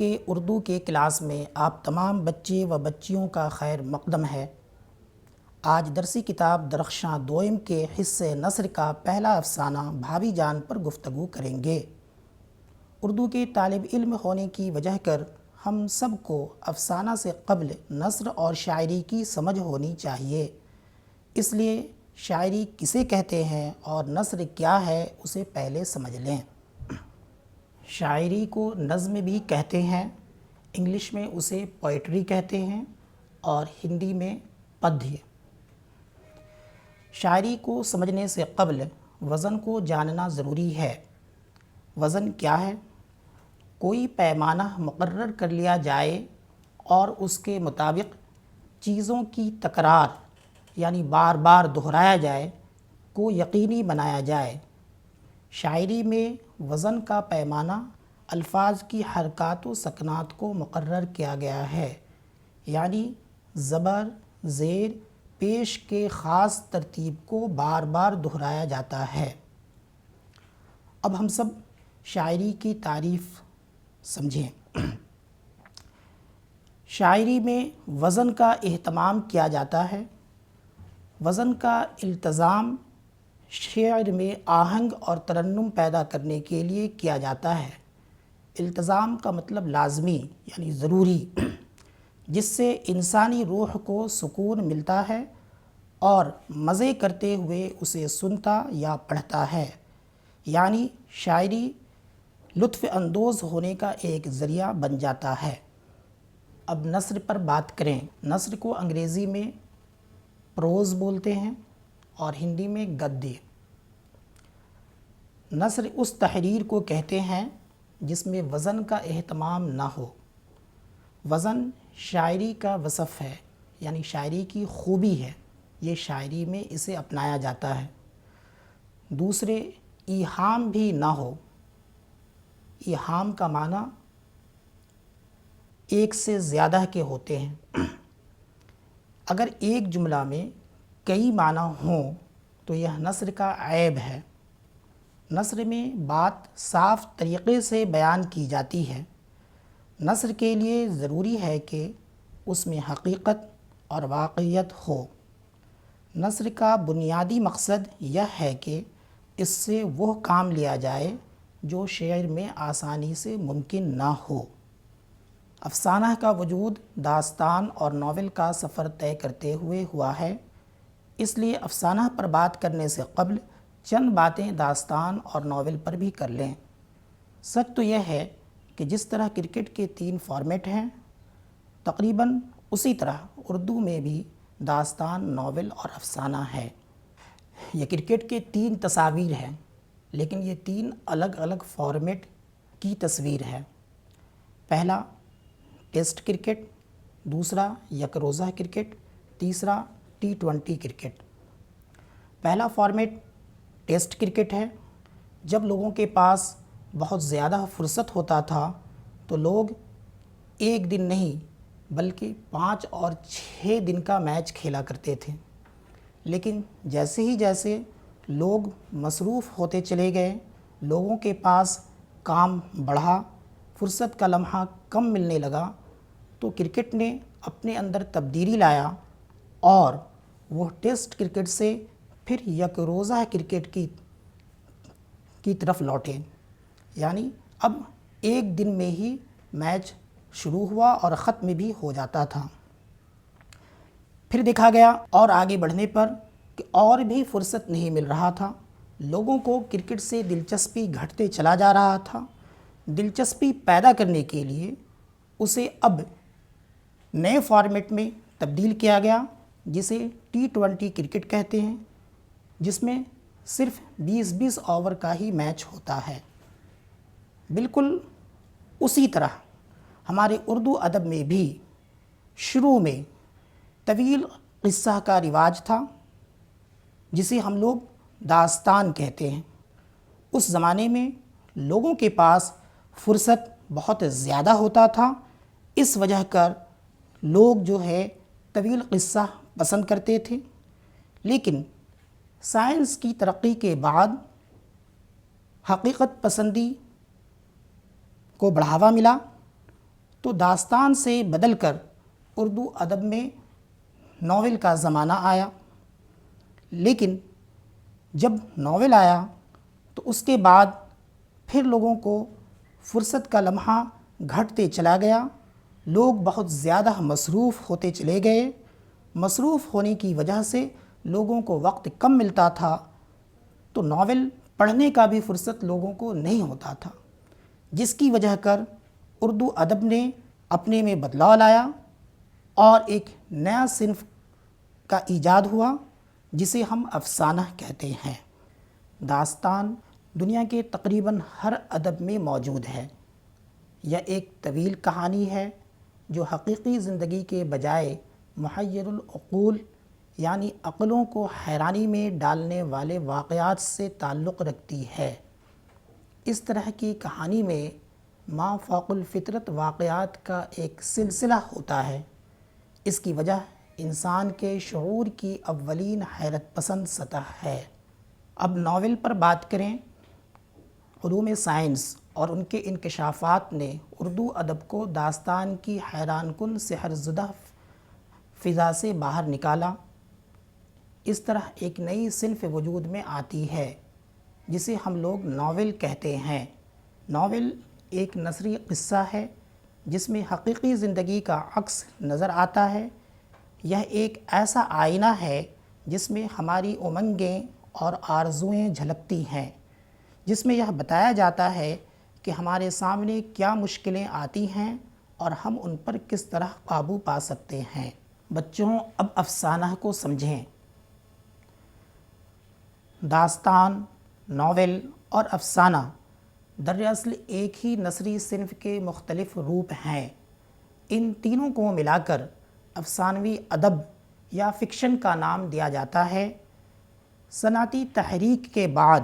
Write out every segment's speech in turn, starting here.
کے اردو کے کلاس میں آپ تمام بچے و بچیوں کا خیر مقدم ہے۔ آج درسی کتاب درخشاں دوئم کے حصے نثر کا پہلا افسانہ بھابھی جان پر گفتگو کریں گے۔ اردو کے طالب علم ہونے کی وجہ کر ہم سب کو افسانہ سے قبل نثر اور شاعری کی سمجھ ہونی چاہیے، اس لیے شاعری کسے کہتے ہیں اور نثر کیا ہے اسے پہلے سمجھ لیں۔ شاعری کو نظم بھی کہتے ہیں، انگلش میں اسے پوئٹری کہتے ہیں اور ہندی میں پدیہ۔ شاعری کو سمجھنے سے قبل وزن کو جاننا ضروری ہے۔ وزن کیا ہے؟ کوئی پیمانہ مقرر کر لیا جائے اور اس کے مطابق چیزوں کی تکرار یعنی بار بار دہرایا جائے کو یقینی بنایا جائے۔ شاعری میں وزن کا پیمانہ الفاظ کی حرکات و سکنات کو مقرر کیا گیا ہے، یعنی زبر، زیر، پیش کے خاص ترتیب کو بار بار دہرایا جاتا ہے۔ اب ہم سب شاعری کی تعریف سمجھیں۔ شاعری میں وزن کا اہتمام کیا جاتا ہے۔ وزن کا التزام شعر میں آہنگ اور ترنم پیدا کرنے کے لیے کیا جاتا ہے۔ التزام کا مطلب لازمی یعنی ضروری، جس سے انسانی روح کو سکون ملتا ہے اور مزے کرتے ہوئے اسے سنتا یا پڑھتا ہے، یعنی شاعری لطف اندوز ہونے کا ایک ذریعہ بن جاتا ہے۔ اب نثر پر بات کریں۔ نثر کو انگریزی میں پروز بولتے ہیں اور ہندی میں گدیہ۔ نثر اس تحریر کو کہتے ہیں جس میں وزن کا اہتمام نہ ہو۔ وزن شاعری کا وصف ہے، یعنی شاعری کی خوبی ہے، یہ شاعری میں اسے اپنایا جاتا ہے۔ دوسرے، ایہام بھی نہ ہو۔ ایہام کا معنی ایک سے زیادہ کے ہوتے ہیں۔ اگر ایک جملہ میں کئی معنی ہوں تو یہ نثر کا عیب ہے۔ نثر میں بات صاف طریقے سے بیان کی جاتی ہے۔ نثر کے لیے ضروری ہے کہ اس میں حقیقت اور واقعیت ہو۔ نثر کا بنیادی مقصد یہ ہے کہ اس سے وہ کام لیا جائے جو شعر میں آسانی سے ممکن نہ ہو۔ افسانہ کا وجود داستان اور ناول کا سفر طے کرتے ہوئے ہوا ہے، اس لیے افسانہ پر بات کرنے سے قبل چند باتیں داستان اور ناول پر بھی کر لیں۔ سچ تو یہ ہے کہ جس طرح کرکٹ کے 3 فارمیٹ ہیں، تقریباً اسی طرح اردو میں بھی داستان، ناول اور افسانہ ہے۔ یہ کرکٹ کے 3 تصاویر ہیں، لیکن یہ 3 الگ الگ فارمیٹ کی تصویر ہے۔ پہلا ٹیسٹ کرکٹ، دوسرا یک روزہ کرکٹ، تیسرا T20 کرکٹ۔ پہلا فارمیٹ ٹیسٹ کرکٹ ہے۔ جب لوگوں کے پاس بہت زیادہ فرصت ہوتا تھا تو لوگ ایک دن نہیں بلکہ 5 اور 6 دن کا میچ کھیلا کرتے تھے، لیکن جیسے لوگ مصروف ہوتے چلے گئے، لوگوں کے پاس کام بڑھا، فرصت کا لمحہ کم ملنے لگا، تو کرکٹ نے اپنے اندر تبدیلی لایا اور وہ ٹیسٹ کرکٹ سے پھر یک روزہ کرکٹ کی طرف لوٹے، یعنی اب ایک دن میں ہی میچ شروع ہوا اور ختم بھی ہو جاتا تھا۔ پھر دیکھا گیا اور آگے بڑھنے پر کہ اور بھی فرصت نہیں مل رہا تھا، لوگوں کو کرکٹ سے دلچسپی گھٹتے چلا جا رہا تھا۔ دلچسپی پیدا کرنے کے لیے اسے اب نئے فارمیٹ میں تبدیل کیا گیا، جسے T20 کرکٹ کہتے ہیں، جس میں صرف 20 اوور کا ہی میچ ہوتا ہے۔ بالکل اسی طرح ہمارے اردو ادب میں بھی شروع میں طویل قصہ کا رواج تھا، جسے ہم لوگ داستان کہتے ہیں۔ اس زمانے میں لوگوں کے پاس فرصت بہت زیادہ ہوتا تھا، اس وجہ کر لوگ جو ہے طویل قصہ پسند کرتے تھے، لیکن سائنس کی ترقی کے بعد حقیقت پسندی کو بڑھاوا ملا تو داستان سے بدل کر اردو ادب میں ناول کا زمانہ آیا، لیکن جب ناول آیا تو اس کے بعد پھر لوگوں کو فرصت کا لمحہ گھٹتے چلا گیا، لوگ بہت زیادہ مصروف ہوتے چلے گئے، مصروف ہونے کی وجہ سے لوگوں کو وقت کم ملتا تھا، تو ناول پڑھنے کا بھی فرصت لوگوں کو نہیں ہوتا تھا، جس کی وجہ کر اردو ادب نے اپنے میں بدلاؤ لایا اور ایک نیا صنف کا ایجاد ہوا جسے ہم افسانہ کہتے ہیں۔ داستان دنیا کے تقریباً ہر ادب میں موجود ہے۔ یہ ایک طویل کہانی ہے جو حقیقی زندگی کے بجائے محیر العقول یعنی عقلوں کو حیرانی میں ڈالنے والے واقعات سے تعلق رکھتی ہے۔ اس طرح کی کہانی میں ما فوق الفطرت واقعات کا ایک سلسلہ ہوتا ہے۔ اس کی وجہ انسان کے شعور کی اولین حیرت پسند سطح ہے۔ اب ناول پر بات کریں۔ علوم سائنس اور ان کے انکشافات نے اردو ادب کو داستان کی حیران کن سحر زدہ فضا سے باہر نکالا۔ اس طرح ایک نئی صنف وجود میں آتی ہے جسے ہم لوگ ناول کہتے ہیں۔ ناول ایک نثری قصہ ہے جس میں حقیقی زندگی کا عکس نظر آتا ہے۔ یہ ایک ایسا آئینہ ہے جس میں ہماری امنگیں اور آرزوئیں جھلکتی ہیں، جس میں یہ بتایا جاتا ہے کہ ہمارے سامنے کیا مشکلیں آتی ہیں اور ہم ان پر کس طرح قابو پا سکتے ہیں۔ بچوں، اب افسانہ کو سمجھیں۔ داستان، ناول اور افسانہ دراصل ایک ہی نثری صنف کے مختلف روپ ہیں۔ ان تینوں کو ملا کر افسانوی ادب یا فکشن کا نام دیا جاتا ہے۔ صنعتی تحریک کے بعد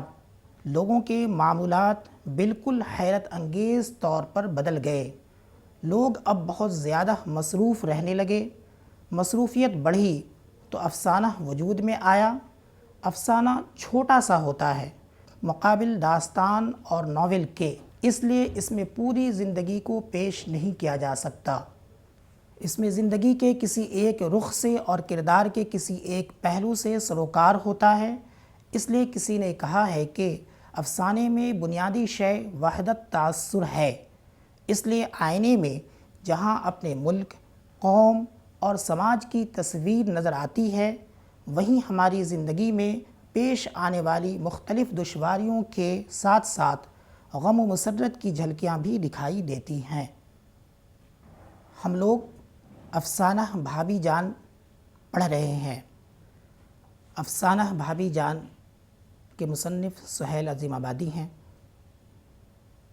لوگوں کے معمولات بالکل حیرت انگیز طور پر بدل گئے۔ لوگ اب بہت زیادہ مصروف رہنے لگے۔ مصروفیت بڑھی تو افسانہ وجود میں آیا۔ افسانہ چھوٹا سا ہوتا ہے مقابل داستان اور ناول کے، اس لیے اس میں پوری زندگی کو پیش نہیں کیا جا سکتا۔ اس میں زندگی کے کسی ایک رخ سے اور کردار کے کسی ایک پہلو سے سروکار ہوتا ہے۔ اس لیے کسی نے کہا ہے کہ افسانے میں بنیادی شے وحدت تاثر ہے۔ اس لیے آئینے میں جہاں اپنے ملک، قوم اور سماج کی تصویر نظر آتی ہے، وہیں ہماری زندگی میں پیش آنے والی مختلف دشواریوں کے ساتھ ساتھ غم و مسرت کی جھلکیاں بھی دکھائی دیتی ہیں۔ ہم لوگ افسانہ بھابی جان پڑھ رہے ہیں۔ افسانہ بھابی جان کے مصنف سہیل عظیم آبادی ہیں۔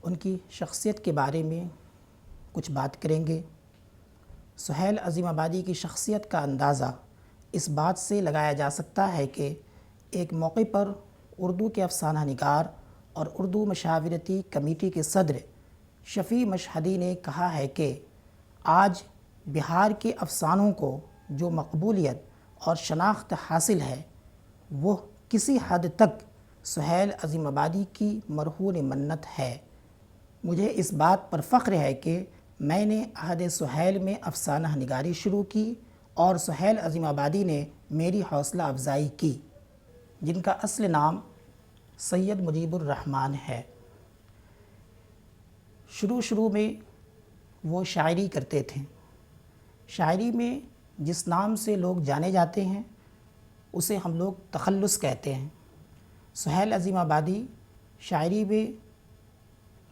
ان کی شخصیت کے بارے میں کچھ بات کریں گے۔ سہیل عظیم آبادی کی شخصیت کا اندازہ اس بات سے لگایا جا سکتا ہے کہ ایک موقع پر اردو کے افسانہ نگار اور اردو مشاورتی کمیٹی کے صدر شفیع مشہدی نے کہا ہے کہ آج بہار کے افسانوں کو جو مقبولیت اور شناخت حاصل ہے وہ کسی حد تک سہیل عظیم آبادی کی مرہون منت ہے۔ مجھے اس بات پر فخر ہے کہ میں نے عہد سہیل میں افسانہ نگاری شروع کی اور سہیل عظیم آبادی نے میری حوصلہ افزائی کی، جن کا اصل نام سید مجیب الرحمن ہے۔ شروع میں وہ شاعری کرتے تھے۔ شاعری میں جس نام سے لوگ جانے جاتے ہیں اسے ہم لوگ تخلص کہتے ہیں۔ سہیل عظیم آبادی شاعری میں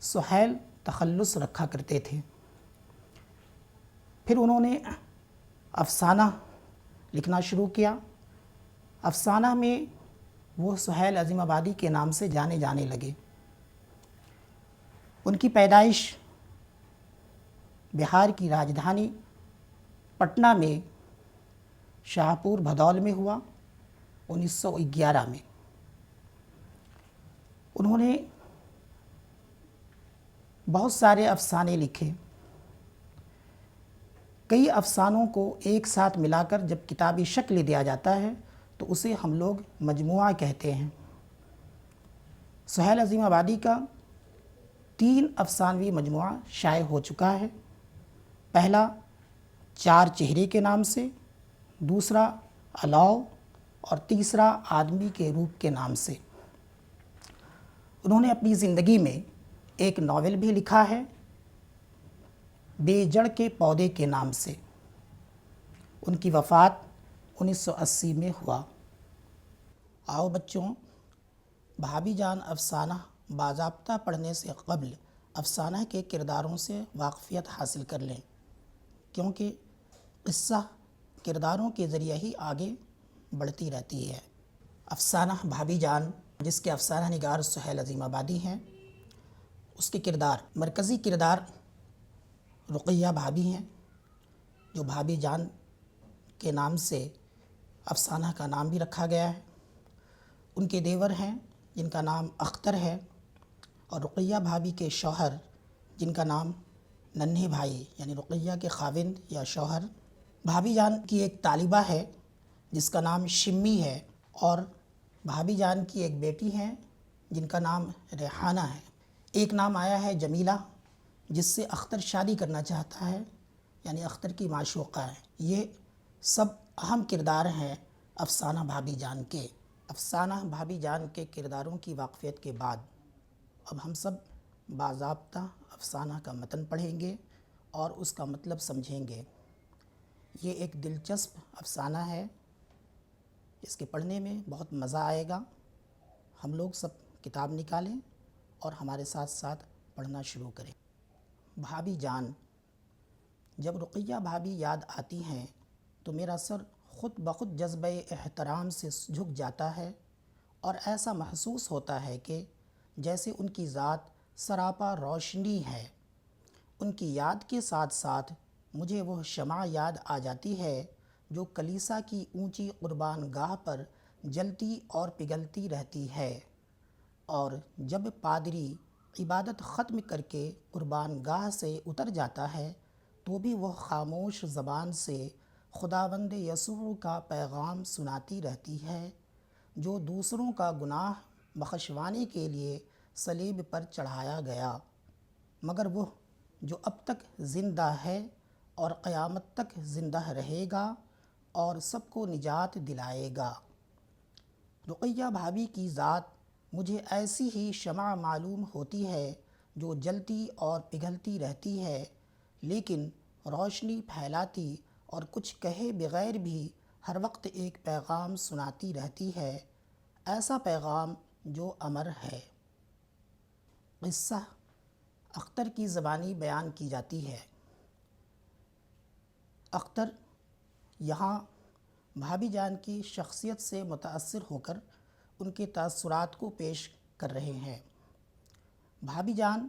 سہیل تخلص رکھا کرتے تھے۔ پھر انہوں نے افسانہ لکھنا شروع کیا۔ افسانہ میں وہ سہیل عظیم آبادی کے نام سے جانے جانے لگے۔ ان کی پیدائش بہار کی راجدھانی پٹنہ میں شاہپور بھدول میں ہوا 1911 میں۔ انہوں نے بہت سارے افسانے لکھے۔ کئی افسانوں کو ایک ساتھ ملا کر جب کتابی شکل دیا جاتا ہے تو اسے ہم لوگ مجموعہ کہتے ہیں۔ سہیل عظیم آبادی کا 3 افسانوی مجموعہ شائع ہو چکا ہے۔ پہلا چار چہرے کے نام سے، دوسرا الاؤ اور تیسرا آدمی کے روپ کے نام سے۔ انہوں نے اپنی زندگی میں ایک ناول بھی لکھا ہے بے جڑ کے پودے کے نام سے۔ ان کی وفات 1980 میں ہوا۔ آؤ بچوں، بھابھی جان افسانہ باضابطہ پڑھنے سے قبل افسانہ کے کرداروں سے واقفیت حاصل کر لیں، کیونکہ قصہ کرداروں کے ذریعے ہی آگے بڑھتی رہتی ہے۔ افسانہ بھابھی جان، جس کے افسانہ نگار سہیل عظیم آبادی ہیں، اس کے مرکزی کردار رقیہ بھابھی ہیں، جو بھابھی جان کے نام سے افسانہ کا نام بھی رکھا گیا ہے۔ ان کے دیور ہیں جن کا نام اختر ہے، اور رقیہ بھابھی کے شوہر جن کا نام ننھے بھائی یعنی رقیہ کے خاوند یا شوہر۔ بھابھی جان کی ایک طالبہ ہے جس کا نام شمی ہے، اور بھابھی جان کی ایک بیٹی ہے جن کا نام ریحانہ ہے۔ ایک نام آیا ہے جمیلہ، جس سے اختر شادی کرنا چاہتا ہے، یعنی اختر کی معشوقہ ہے۔ یہ سب اہم کردار ہیں افسانہ بھابھی جان کے۔ افسانہ بھابھی جان کے کرداروں کی واقفیت کے بعد اب ہم سب باضابطہ افسانہ کا متن پڑھیں گے اور اس کا مطلب سمجھیں گے۔ یہ ایک دلچسپ افسانہ ہے، اس کے پڑھنے میں بہت مزہ آئے گا۔ ہم لوگ سب کتاب نکالیں اور ہمارے ساتھ ساتھ پڑھنا شروع کریں۔ بھابھی جان، جب رقیہ بھابھی یاد آتی ہیں تو میرا سر خود بخود جذبہ احترام سے جھک جاتا ہے، اور ایسا محسوس ہوتا ہے کہ جیسے ان کی ذات سراپا روشنی ہے۔ ان کی یاد کے ساتھ ساتھ مجھے وہ شمع یاد آ جاتی ہے جو کلیسا کی اونچی قربان گاہ پر جلتی اور پگھلتی رہتی ہے، اور جب پادری عبادت ختم کر کے قربان گاہ سے اتر جاتا ہے تو بھی وہ خاموش زبان سے خداوند یسوع کا پیغام سناتی رہتی ہے، جو دوسروں کا گناہ بخشوانے کے لیے صلیب پر چڑھایا گیا، مگر وہ جو اب تک زندہ ہے اور قیامت تک زندہ رہے گا اور سب کو نجات دلائے گا۔ رقیہ بھابھی کی ذات مجھے ایسی ہی شمع معلوم ہوتی ہے جو جلتی اور پگھلتی رہتی ہے، لیکن روشنی پھیلاتی اور کچھ کہے بغیر بھی ہر وقت ایک پیغام سناتی رہتی ہے، ایسا پیغام جو امر ہے۔ قصہ اختر کی زبانی بیان کی جاتی ہے۔ اختر یہاں بھابھی جان کی شخصیت سے متاثر ہو کر ان کے تاثرات کو پیش کر رہے ہیں۔ بھابھی جان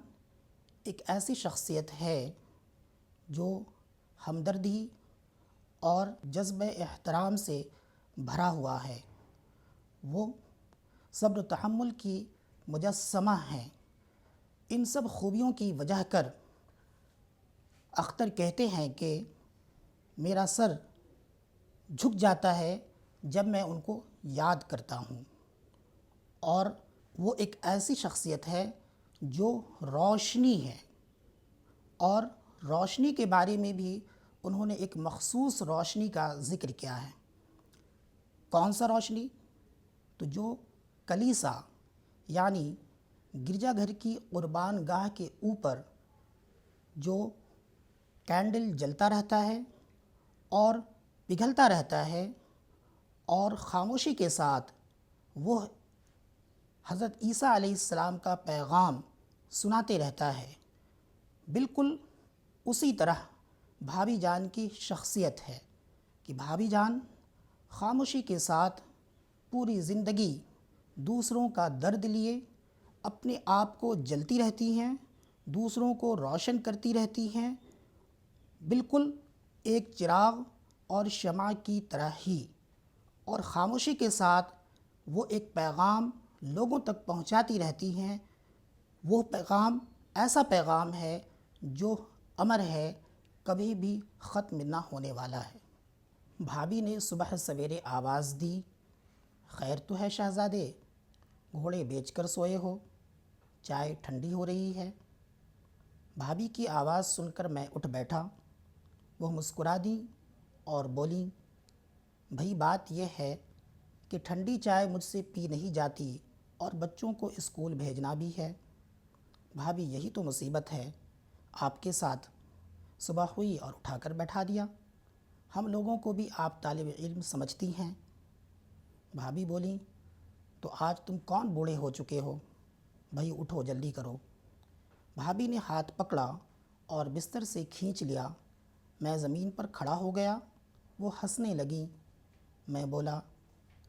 ایک ایسی شخصیت ہے جو ہمدردی اور جذبہ احترام سے بھرا ہوا ہے۔ وہ صبر و تحمل کی مجسمہ ہیں۔ ان سب خوبیوں کی وجہ کر اختر کہتے ہیں کہ میرا سر جھک جاتا ہے جب میں ان کو یاد کرتا ہوں، اور وہ ایک ایسی شخصیت ہے جو روشنی ہے، اور روشنی کے بارے میں بھی انہوں نے ایک مخصوص روشنی کا ذکر کیا ہے۔ کون سا روشنی؟ تو جو کلیسا یعنی گرجا گھر کی قربان گاہ کے اوپر جو کینڈل جلتا رہتا ہے اور پگھلتا رہتا ہے، اور خاموشی کے ساتھ وہ حضرت عیسیٰ علیہ السلام کا پیغام سناتے رہتا ہے، بالکل اسی طرح بھابھی جان کی شخصیت ہے کہ بھابھی جان خاموشی کے ساتھ پوری زندگی دوسروں کا درد لیے اپنے آپ کو جلتی رہتی ہیں، دوسروں کو روشن کرتی رہتی ہیں، بالکل ایک چراغ اور شمع کی طرح ہی، اور خاموشی کے ساتھ وہ ایک پیغام لوگوں تک پہنچاتی رہتی ہیں۔ وہ پیغام ایسا پیغام ہے جو امر ہے، کبھی بھی ختم نہ ہونے والا ہے۔ بھابھی نے صبح سویرے آواز دی، خیر تو ہے شہزادے، گھوڑے بیچ کر سوئے ہو، چائے ٹھنڈی ہو رہی ہے۔ بھابھی کی آواز سن کر میں اٹھ بیٹھا وہ مسکرا دیں اور بولیں، بھئی بات یہ ہے کہ ٹھنڈی چائے مجھ سے پی نہیں جاتی اور بچوں کو اسکول بھیجنا بھی ہے۔ بھابھی یہی تو مصیبت ہے، آپ کے ساتھ صبح ہوئی اور اٹھا کر بیٹھا دیا، ہم لوگوں کو بھی آپ طالب علم سمجھتی ہیں۔ بھابھی بولیں، تو آج تم کون بوڑھے ہو چکے ہو، بھئی اٹھو جلدی کرو۔ بھابھی نے ہاتھ پکڑا اور بستر سے کھینچ لیا، میں زمین پر کھڑا ہو گیا، وہ ہنسنے لگیں۔ میں بولا،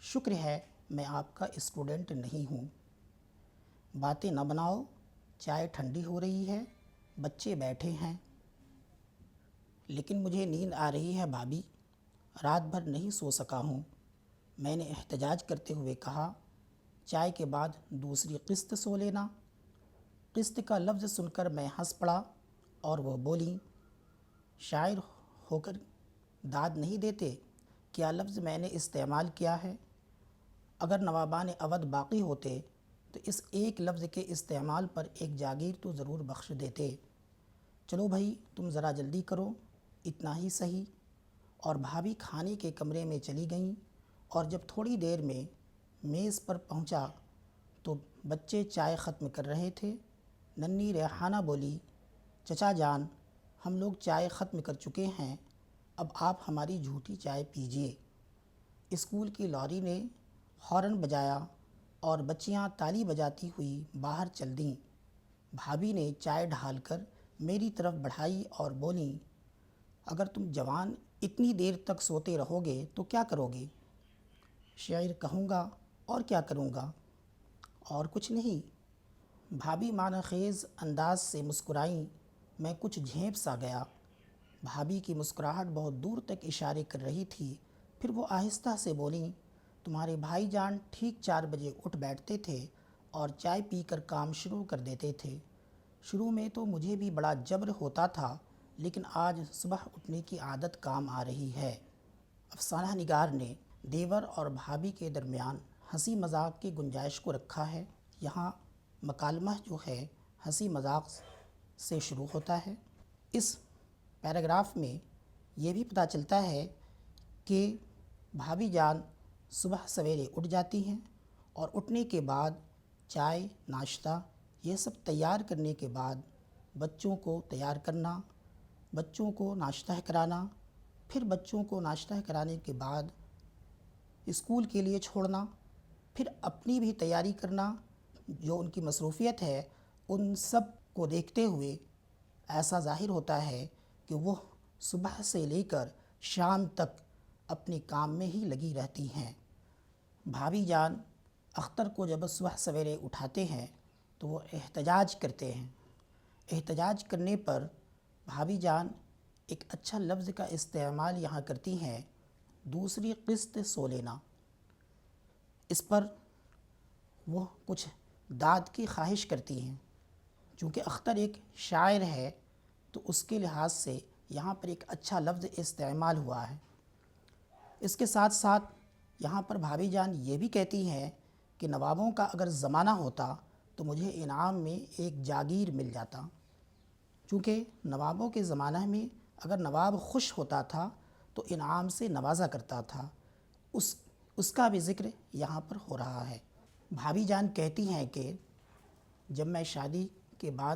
شکر ہے میں آپ کا اسٹوڈنٹ نہیں ہوں۔ باتیں نہ بناؤ، چائے ٹھنڈی ہو رہی ہے، بچے بیٹھے ہیں۔ لیکن مجھے نیند آ رہی ہے بھابھی، رات بھر نہیں سو سکا ہوں۔ میں نے احتجاج کرتے ہوئے کہا، چائے کے بعد دوسری قسط سو لینا۔ قسط کا لفظ سن کر میں ہنس پڑا اور وہ بولیں، شاعر ہو کر داد نہیں دیتے، کیا لفظ میں نے استعمال کیا ہے؟ اگر نوابان اودھ باقی ہوتے تو اس ایک لفظ کے استعمال پر ایک جاگیر تو ضرور بخش دیتے۔ چلو بھائی تم ذرا جلدی کرو، اتنا ہی صحیح۔ اور بھابھی کھانے کے کمرے میں چلی گئیں، اور جب تھوڑی دیر میں میز پر پہنچا تو بچے چائے ختم کر رہے تھے۔ ننھی ریحانہ بولی، چچا جان ہم لوگ چائے ختم کر چکے ہیں، اب آپ ہماری جھوٹی چائے پیجئے۔ اسکول کی لاری نے ہارن بجایا اور بچیاں تالی بجاتی ہوئی باہر چل دیں۔ بھابھی نے چائے ڈھال کر میری طرف بڑھائی اور بولیں، اگر تم جوان اتنی دیر تک سوتے رہو گے تو کیا کرو گے؟ شعر کہوں گا، اور کیا کروں گا؟ اور کچھ نہیں۔ بھابھی معنی خیز انداز سے مسکرائیں، میں کچھ جھینپ سا گیا۔ بھابھی کی مسکراہٹ بہت دور تک اشارے کر رہی تھی، پھر وہ آہستہ سے بولیں، تمہارے بھائی جان ٹھیک 4 بجے اٹھ بیٹھتے تھے اور چائے پی کر کام شروع کر دیتے تھے۔ شروع میں تو مجھے بھی بڑا جبر ہوتا تھا، لیکن آج صبح اٹھنے کی عادت کام آ رہی ہے۔ افسانہ نگار نے دیور اور بھابھی کے درمیان ہنسی مذاق کی گنجائش کو رکھا ہے۔ یہاں مکالمہ جو ہے ہنسی مذاق سے شروع ہوتا ہے۔ اس پیراگراف میں یہ بھی پتہ چلتا ہے کہ بھابھی جان صبح سویرے اٹھ جاتی ہیں اور اٹھنے کے بعد چائے ناشتہ یہ سب تیار کرنے کے بعد بچوں کو تیار کرنا، بچوں کو ناشتہ کرانا، پھر بچوں کو ناشتہ کرانے کے بعد اسکول کے لیے چھوڑنا، پھر اپنی بھی تیاری کرنا، جو ان کی مصروفیت ہے ان سب کو دیکھتے ہوئے ایسا ظاہر ہوتا ہے کہ وہ صبح سے لے کر شام تک اپنے کام میں ہی لگی رہتی ہیں۔ بھابھی جان اختر کو جب صبح سویرے اٹھاتے ہیں تو وہ احتجاج کرتے ہیں۔ احتجاج کرنے پر بھابھی جان ایک اچھا لفظ کا استعمال یہاں کرتی ہیں، دوسری قسط سو لینا۔ اس پر وہ کچھ داد کی خواہش کرتی ہیں۔ چونکہ اختر ایک شاعر ہے تو اس کے لحاظ سے یہاں پر ایک اچھا لفظ استعمال ہوا ہے۔ اس کے ساتھ ساتھ یہاں پر بھابھی جان یہ بھی کہتی ہیں کہ نوابوں کا اگر زمانہ ہوتا تو مجھے انعام میں ایک جاگیر مل جاتا۔ چونکہ نوابوں کے زمانہ میں اگر نواب خوش ہوتا تھا تو انعام سے نوازا کرتا تھا، اس کا بھی ذکر یہاں پر ہو رہا ہے۔ بھابھی جان کہتی ہیں کہ جب میں شادی کے بعد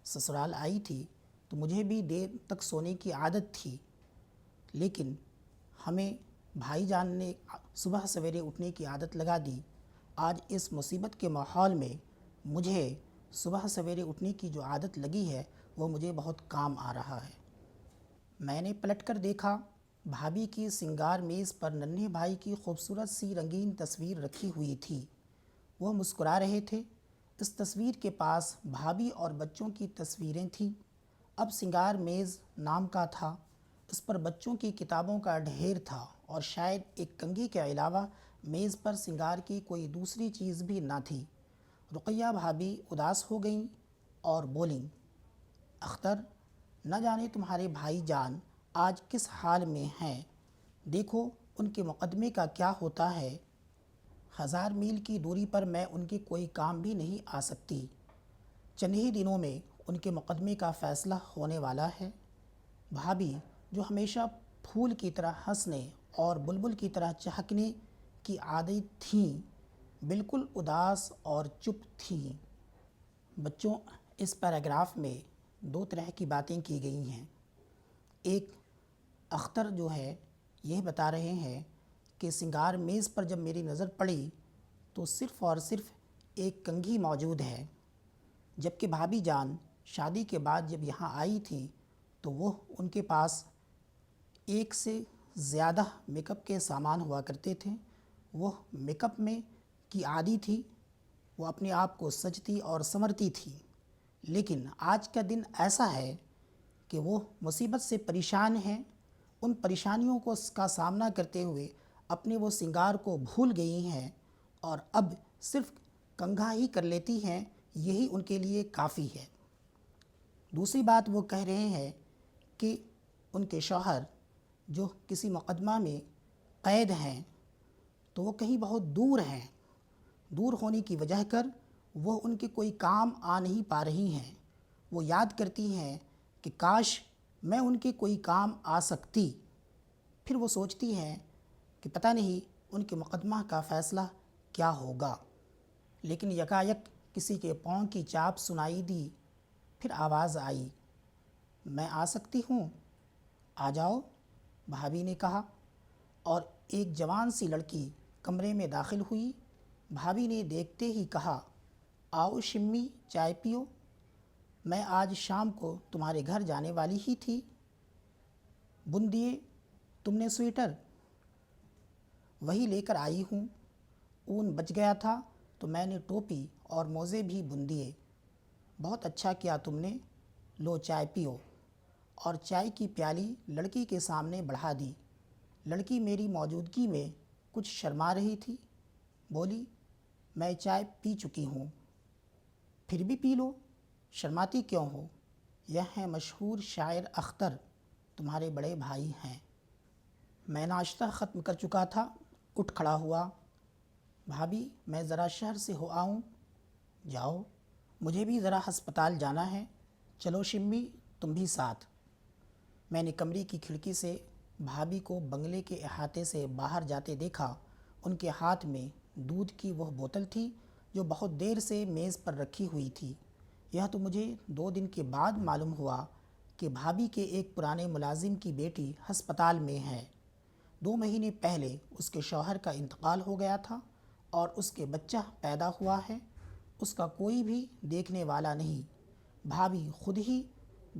سسرال آئی تھی تو مجھے بھی دیر تک سونے کی عادت تھی، لیکن ہمیں بھائی جان نے صبح سویرے اٹھنے کی عادت لگا دی۔ آج اس مصیبت کے ماحول میں مجھے صبح سویرے اٹھنے کی جو عادت لگی ہے وہ مجھے بہت کام آ رہا ہے۔ میں نے پلٹ کر دیکھا، بھابھی کی سنگار میز پر ننھے بھائی کی خوبصورت سی رنگین تصویر رکھی ہوئی تھی۔ وہ مسکرا رہے تھے۔ اس تصویر کے پاس بھابھی اور بچوں کی تصویریں تھیں۔ اب سنگار میز نام کا تھا، اس پر بچوں کی کتابوں کا ڈھیر تھا اور شاید ایک کنگھی کے علاوہ میز پر سنگار کی کوئی دوسری چیز بھی نہ تھی۔ رقیہ بھابھی اداس ہو گئیں اور بولیں، اختر نہ جانے تمہارے بھائی جان آج کس حال میں ہیں، دیکھو ان کے مقدمے کا کیا ہوتا ہے۔ 1000 میل کی دوری پر میں ان کے کوئی کام بھی نہیں آ سکتی، چند ہی دنوں میں ان کے مقدمے کا فیصلہ ہونے والا ہے۔ بھابھی جو ہمیشہ پھول کی طرح ہنسنے اور بلبل کی طرح چہکنے کی عادت تھیں، بالکل اداس اور چپ تھیں۔ بچوں، اس پیراگراف میں دو طرح کی باتیں کی گئی ہیں۔ ایک، اختر جو ہے یہ بتا رہے ہیں کہ سنگار میز پر جب میری نظر پڑی تو صرف اور صرف ایک کنگھی موجود ہے، جبکہ بھابھی جان شادی کے بعد جب یہاں آئی تھی تو وہ ان کے پاس ایک سے زیادہ میک اپ کے سامان ہوا کرتے تھے۔ وہ میک اپ میں کی عادی تھی، وہ اپنے آپ کو سجتی اور سنورتی تھی، لیکن آج کا دن ایسا ہے کہ وہ مصیبت سے پریشان ہیں۔ ان پریشانیوں کا سامنا کرتے ہوئے اپنے وہ سنگار کو بھول گئی ہیں اور اب صرف کنگھا ہی کر لیتی ہیں، یہی ان کے لیے کافی ہے۔ دوسری بات وہ کہہ رہے ہیں کہ ان کے شوہر جو کسی مقدمہ میں قید ہیں تو وہ کہیں بہت دور ہیں، دور ہونے کی وجہ کر وہ ان کے کوئی کام آ نہیں پا رہی ہیں۔ وہ یاد کرتی ہیں کہ کاش میں ان کے کوئی کام آ سکتی۔ پھر وہ سوچتی ہیں کہ پتہ نہیں ان کے مقدمہ کا فیصلہ کیا ہوگا۔ لیکن یکایک کسی کے پاؤں کی چاپ سنائی دی، پھر آواز آئی، میں آ سکتی ہوں؟ آ جاؤ، بھابھی نے کہا، اور ایک جوان سی لڑکی کمرے میں داخل ہوئی۔ بھابھی نے دیکھتے ہی کہا، آؤ شمی، چائے پیو، میں آج شام کو تمہارے گھر جانے والی ہی تھی۔ بن دیے تم نے سویٹر؟ وہی لے کر آئی ہوں، اون بچ گیا تھا تو میں نے ٹوپی اور موزے بھی بن دیے۔ بہت اچھا کیا تم نے، لو چائے پیو، اور چائے کی پیالی لڑکی کے سامنے بڑھا دی۔ لڑکی میری موجودگی میں کچھ شرما رہی تھی، بولی، میں چائے پی چکی ہوں۔ پھر بھی پی لو، شرماتی کیوں ہو؟ یہ ہیں مشہور شاعر اختر، تمہارے بڑے بھائی ہیں۔ میں ناشتہ ختم کر چکا تھا، اٹھ کھڑا ہوا، بھابھی میں ذرا شہر سے ہو آؤں؟ جاؤ، مجھے بھی ذرا ہسپتال جانا ہے، چلو شمی تم بھی ساتھ۔ میں نے کمرے کی کھڑکی سے بھابھی کو بنگلے کے احاطے سے باہر جاتے دیکھا۔ ان کے ہاتھ میں دودھ کی وہ بوتل تھی جو بہت دیر سے میز پر رکھی ہوئی تھی۔ یہ تو مجھے 2 دن کے بعد معلوم ہوا کہ بھابھی کے ایک پرانے ملازم کی بیٹی ہسپتال میں ہے۔ 2 مہینے پہلے اس کے شوہر کا انتقال ہو گیا تھا اور اس کے بچہ پیدا ہوا ہے، اس کا کوئی بھی دیکھنے والا نہیں۔ بھابھی خود ہی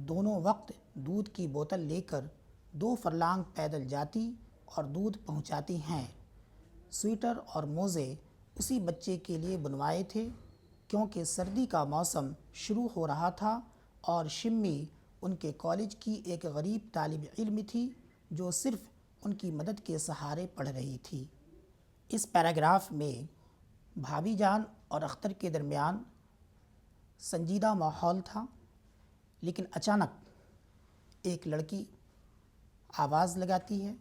دونوں وقت دودھ کی بوتل لے کر 2 فرلانگ پیدل جاتی اور دودھ پہنچاتی ہیں۔ سویٹر اور موزے اسی بچے کے لیے بنوائے تھے کیونکہ سردی کا موسم شروع ہو رہا تھا اور شمی ان کے کالج کی ایک غریب طالب علم تھی جو صرف ان کی مدد کے سہارے پڑھ رہی تھی۔ اس پیراگراف میں بھابھی جان اور اختر کے درمیان سنجیدہ ماحول تھا، لیکن اچانک ایک لڑکی آواز لگاتی ہے،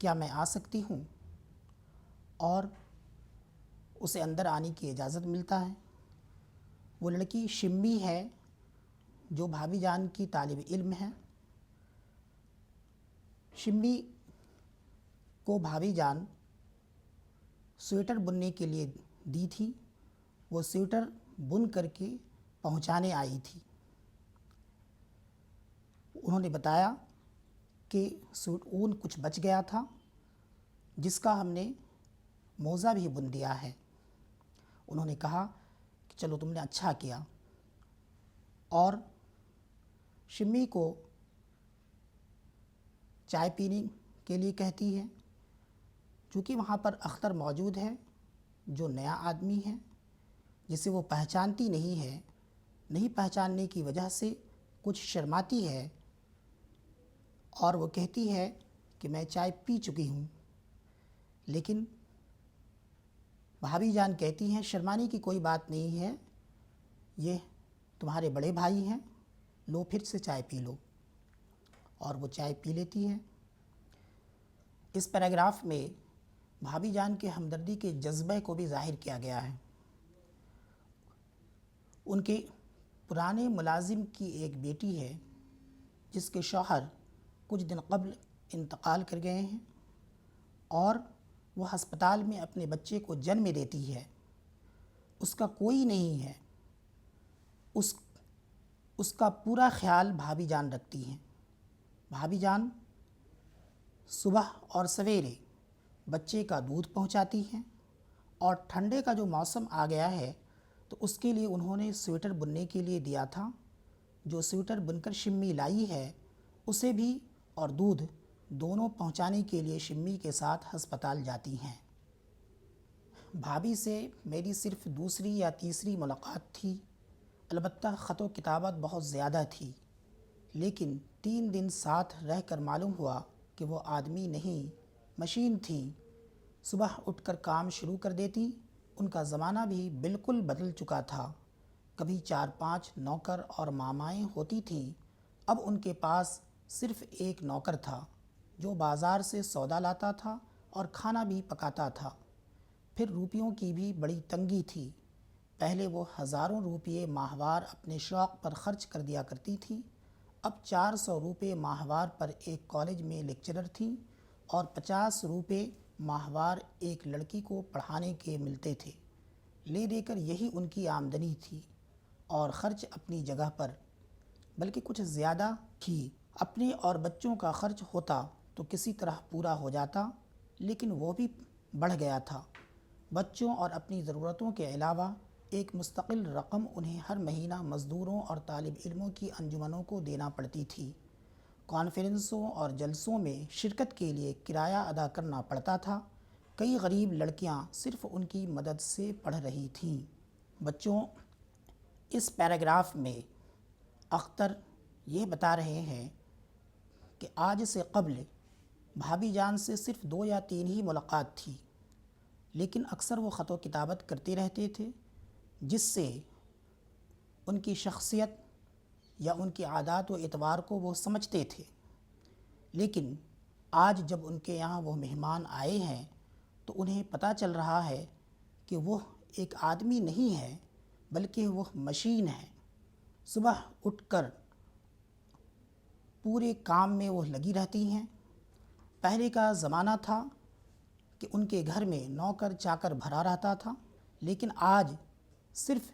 کیا میں آ سکتی ہوں؟ اور اسے اندر آنے کی اجازت ملتا ہے۔ وہ لڑکی شمی ہے جو بھابھی جان کی طالب علم ہے۔ شمی کو بھابھی جان سویٹر بننے کے لیے دی تھی، وہ سویٹر بن کر کے پہنچانے آئی تھی۔ انہوں نے بتایا کہ اون کچھ بچ گیا تھا جس کا ہم نے موزہ بھی بن دیا ہے۔ انہوں نے کہا کہ چلو تم نے اچھا کیا، اور شمی کو چائے پینے کے لیے کہتی ہے۔ چونکہ وہاں پر اختر موجود ہے جو نیا آدمی ہے جسے وہ پہچانتی نہیں ہے، نہیں پہچاننے کی وجہ سے کچھ شرماتی ہے اور وہ کہتی ہے کہ میں چائے پی چکی ہوں، لیکن بھابھی جان کہتی ہیں شرمانے کی کوئی بات نہیں ہے، یہ تمہارے بڑے بھائی ہیں، لو پھر سے چائے پی لو، اور وہ چائے پی لیتی ہے۔ اس پیراگراف میں بھابھی جان کے ہمدردی کے جذبے کو بھی ظاہر کیا گیا ہے۔ ان کے پرانے ملازم کی ایک بیٹی ہے جس کے شوہر کچھ دن قبل انتقال کر گئے ہیں اور وہ ہسپتال میں اپنے بچے کو جنم دیتی ہے، اس کا کوئی نہیں ہے، اس کا پورا خیال بھابھی جان رکھتی ہیں۔ بھابھی جان صبح اور سویرے بچے کا دودھ پہنچاتی ہیں، اور ٹھنڈے کا جو موسم آ گیا ہے تو اس کے لیے انہوں نے سویٹر بننے کے لیے دیا تھا، جو سویٹر بن کر شمی لائی ہے اسے بھی اور دودھ دونوں پہنچانے کے لیے شمی کے ساتھ ہسپتال جاتی ہیں۔ بھابھی سے میری صرف دوسری یا تیسری ملاقات تھی، البتہ خط و کتابت بہت زیادہ تھی، لیکن 3 دن ساتھ رہ کر معلوم ہوا کہ وہ آدمی نہیں مشین تھی۔ صبح اٹھ کر کام شروع کر دیتی، ان کا زمانہ بھی بالکل بدل چکا تھا۔ کبھی 4-5 نوکر اور مامائیں ہوتی تھیں، اب ان کے پاس صرف ایک نوکر تھا جو بازار سے سودا لاتا تھا اور کھانا بھی پکاتا تھا۔ پھر روپیوں کی بھی بڑی تنگی تھی۔ پہلے وہ ہزاروں روپے ماہوار اپنے شوق پر خرچ کر دیا کرتی تھی، اب 400 روپے ماہوار پر ایک کالج میں لیکچرر تھیں اور 50 روپے ماہوار ایک لڑکی کو پڑھانے کے ملتے تھے۔ لے دے کر یہی ان کی آمدنی تھی، اور خرچ اپنی جگہ پر، بلکہ کچھ زیادہ تھی۔ اپنے اور بچوں کا خرچ ہوتا تو کسی طرح پورا ہو جاتا، لیکن وہ بھی بڑھ گیا تھا۔ بچوں اور اپنی ضرورتوں کے علاوہ ایک مستقل رقم انہیں ہر مہینہ مزدوروں اور طالب علموں کی انجمنوں کو دینا پڑتی تھی۔ کانفرنسوں اور جلسوں میں شرکت کے لیے کرایہ ادا کرنا پڑتا تھا۔ کئی غریب لڑکیاں صرف ان کی مدد سے پڑھ رہی تھیں۔ بچوں، اس پیراگراف میں اختر یہ بتا رہے ہیں کہ آج سے قبل بھابھی جان سے صرف 2 یا 3 ہی ملاقات تھی، لیکن اکثر وہ خط و کتابت کرتے رہتے تھے، جس سے ان کی شخصیت یا ان کی عادات و اعتبار کو وہ سمجھتے تھے۔ لیکن آج جب ان کے یہاں وہ مہمان آئے ہیں تو انہیں پتہ چل رہا ہے کہ وہ ایک آدمی نہیں ہے بلکہ وہ مشین ہے۔ صبح اٹھ کر پورے کام میں وہ لگی رہتی ہیں۔ پہلے کا زمانہ تھا کہ ان کے گھر میں نوکر چاکر بھرا رہتا تھا، لیکن آج صرف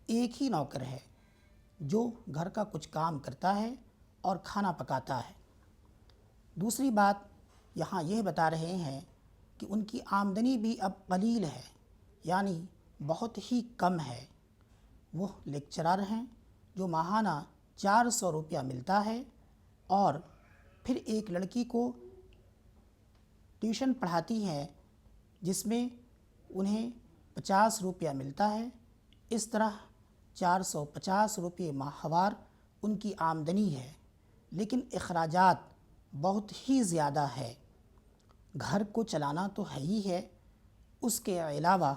ایک ہی نوکر ہے جو گھر کا کچھ کام کرتا ہے اور کھانا پکاتا ہے۔ دوسری بات یہاں یہ بتا رہے ہیں کہ ان کی آمدنی بھی اب قلیل ہے، یعنی بہت ہی کم ہے۔ وہ لیکچرر ہیں جو ماہانہ 400 روپیہ ملتا ہے، اور پھر ایک لڑکی کو ٹیوشن پڑھاتی ہیں جس میں انہیں 50 روپیہ ملتا ہے۔ اس طرح 450 روپے ماہوار ان کی آمدنی ہے، لیکن اخراجات بہت ہی زیادہ ہے۔ گھر کو چلانا تو ہے ہی ہے، اس کے علاوہ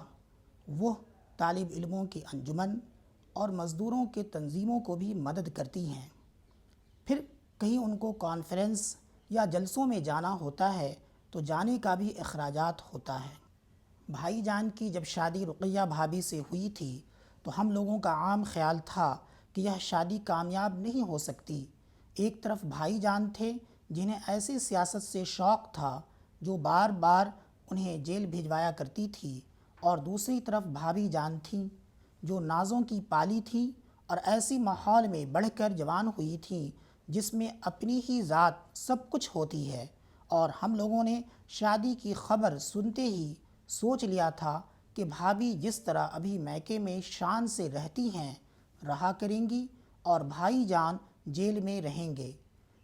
وہ طالب علموں کی انجمن اور مزدوروں کے تنظیموں کو بھی مدد کرتی ہیں۔ پھر کہیں ان کو کانفرنس یا جلسوں میں جانا ہوتا ہے تو جانے کا بھی اخراجات ہوتا ہے۔ بھائی جان کی جب شادی رقیہ بھابھی سے ہوئی تھی تو ہم لوگوں کا عام خیال تھا کہ یہ شادی کامیاب نہیں ہو سکتی۔ ایک طرف بھائی جان تھے جنہیں ایسی سیاست سے شوق تھا جو بار بار انہیں جیل بھجوایا کرتی تھی، اور دوسری طرف بھابھی جان تھیں جو نازوں کی پالی تھیں اور ایسی ماحول میں بڑھ کر جوان ہوئی تھیں جس میں اپنی ہی ذات سب کچھ ہوتی ہے، اور ہم لوگوں نے شادی کی خبر سنتے ہی سوچ لیا تھا کہ بھابھی جس طرح ابھی میکے میں شان سے رہتی ہیں رہا کریں گی، اور بھائی جان جیل میں رہیں گے۔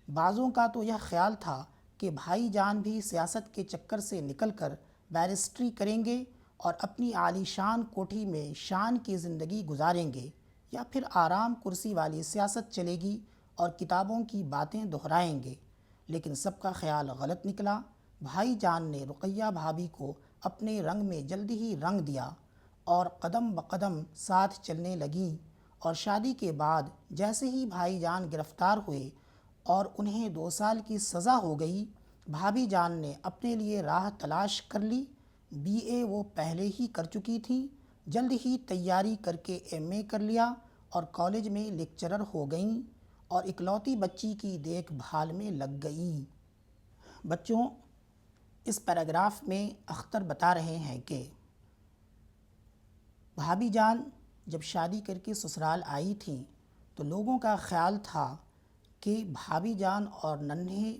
بعضوں کا تو یہ خیال تھا کہ بھائی جان بھی سیاست کے چکر سے نکل کر بیرسٹری کریں گے اور اپنی عالی شان کوٹھی میں شان کی زندگی گزاریں گے، یا پھر آرام کرسی والی سیاست چلے گی اور کتابوں کی باتیں دہرائیں گے۔ لیکن سب کا خیال غلط نکلا۔ بھائی جان نے رقیہ بھابھی کو اپنے رنگ میں جلدی ہی رنگ دیا اور قدم بقدم ساتھ چلنے لگیں، اور شادی کے بعد جیسے ہی بھائی جان گرفتار ہوئے اور انہیں 2 سال کی سزا ہو گئی، بھابھی جان نے اپنے لیے راہ تلاش کر لی۔ BA وہ پہلے ہی کر چکی تھیں، جلد ہی تیاری کر کے MA کر لیا اور کالج میں لیکچرر ہو گئیں، اور اکلوتی بچی کی دیکھ بھال میں لگ گئیں۔ بچوں، اس پیراگراف میں اختر بتا رہے ہیں کہ بھابھی جان جب شادی کر کے سسرال آئی تھیں تو لوگوں کا خیال تھا کہ بھابھی جان اور ننھے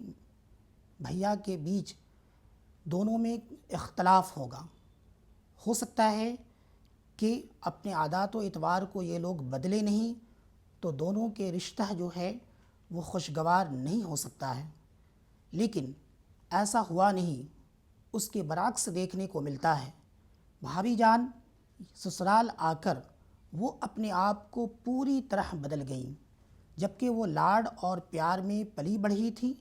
بھیا کے بیچ دونوں میں اختلاف ہوگا۔ ہو سکتا ہے کہ اپنے عادات و اطوار کو یہ لوگ بدلے نہیں تو دونوں کے رشتہ جو ہے وہ خوشگوار نہیں ہو سکتا ہے، لیکن ایسا ہوا نہیں۔ اس کے برعکس دیکھنے کو ملتا ہے۔ بھابھی جان سسرال آ کر وہ اپنے آپ کو پوری طرح بدل گئیں، جبکہ وہ لاڈ اور پیار میں پلی بڑھی تھی،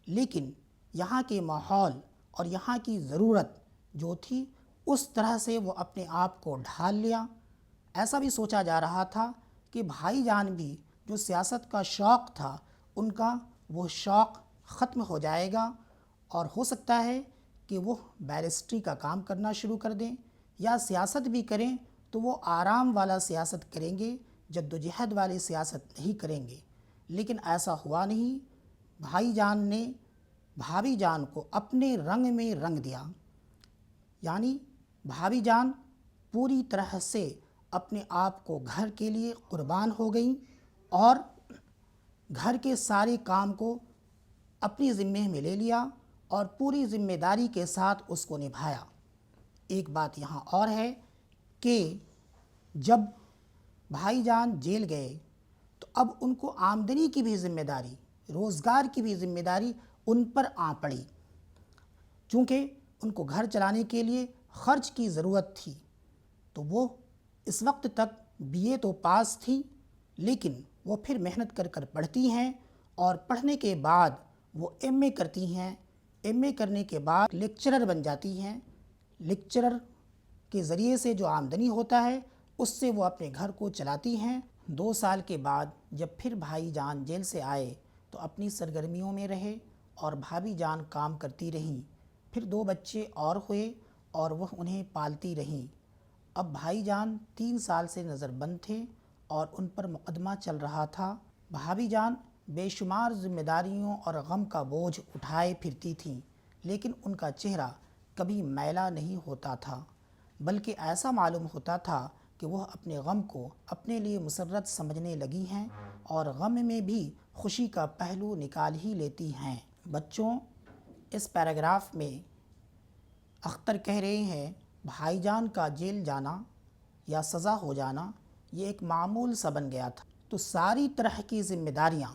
لیکن یہاں کے ماحول اور یہاں کی ضرورت جو تھی اس طرح سے وہ اپنے آپ کو ڈھال لیا۔ ایسا بھی سوچا جا رہا تھا کہ بھائی جان بھی جو سیاست کا شوق تھا ان کا وہ شوق ختم ہو جائے گا، اور ہو سکتا ہے کہ وہ بیرسٹری کا کام کرنا شروع کر دیں، یا سیاست بھی کریں تو وہ آرام والا سیاست کریں گے، جدوجہد والی سیاست نہیں کریں گے۔ لیکن ایسا ہوا نہیں۔ بھائی جان نے بھابھی جان کو اپنے رنگ میں رنگ دیا، یعنی بھابھی جان پوری طرح سے اپنے آپ کو گھر کے لیے قربان ہو گئیں اور گھر کے سارے کام کو اپنی ذمہ میں لے لیا اور پوری ذمہ داری کے ساتھ اس کو نبھایا۔ ایک بات یہاں اور ہے کہ جب بھائی جان جیل گئے تو اب ان کو آمدنی کی بھی ذمہ داری، روزگار کی بھی ذمہ داری ان پر آ پڑی، چونکہ ان کو گھر چلانے کے لیے خرچ کی ضرورت تھی۔ تو وہ اس وقت تک بی اے تو پاس تھی، لیکن وہ پھر محنت کر کر پڑھتی ہیں اور پڑھنے کے بعد وہ ایم اے کرتی ہیں۔ ایم اے کرنے کے بعد لیکچرر بن جاتی ہیں۔ لیکچرر کے ذریعے سے جو آمدنی ہوتا ہے اس سے وہ اپنے گھر کو چلاتی ہیں۔ 2 سال کے بعد جب پھر بھائی جان جیل سے آئے تو اپنی سرگرمیوں میں رہے اور بھابھی جان کام کرتی رہیں۔ پھر 2 بچے اور ہوئے اور وہ انہیں پالتی رہیں۔ اب بھائی جان 3 سال سے نظر بند تھے اور ان پر مقدمہ چل رہا تھا۔ بھابھی جان بے شمار ذمہ داریوں اور غم کا بوجھ اٹھائے پھرتی تھیں، لیکن ان کا چہرہ کبھی میلا نہیں ہوتا تھا، بلکہ ایسا معلوم ہوتا تھا کہ وہ اپنے غم کو اپنے لیے مسرت سمجھنے لگی ہیں اور غم میں بھی خوشی کا پہلو نکال ہی لیتی ہیں۔ بچوں، اس پیراگراف میں اختر کہہ رہے ہیں بھائی جان کا جیل جانا یا سزا ہو جانا یہ ایک معمول سا بن گیا تھا، تو ساری طرح کی ذمہ داریاں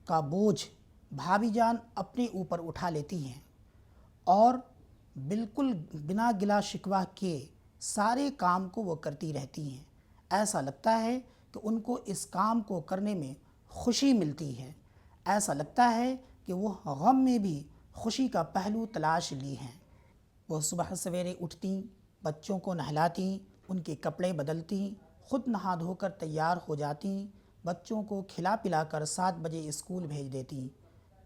کا بوجھ بھابھی جان اپنے اوپر اٹھا لیتی ہیں اور بالکل بنا گلا شکوہ کے سارے کام کو وہ کرتی رہتی ہیں۔ ایسا لگتا ہے کہ ان کو اس کام کو کرنے میں خوشی ملتی ہے، ایسا لگتا ہے کہ وہ غم میں بھی خوشی کا پہلو تلاش لی ہیں۔ وہ صبح سویرے اٹھتیں، بچوں کو نہلاتیں، ان کے کپڑے بدلتیں، خود نہا دھو کر تیار ہو جاتیں، بچوں کو کھلا پلا کر 7 بجے اسکول بھیج دیتیں۔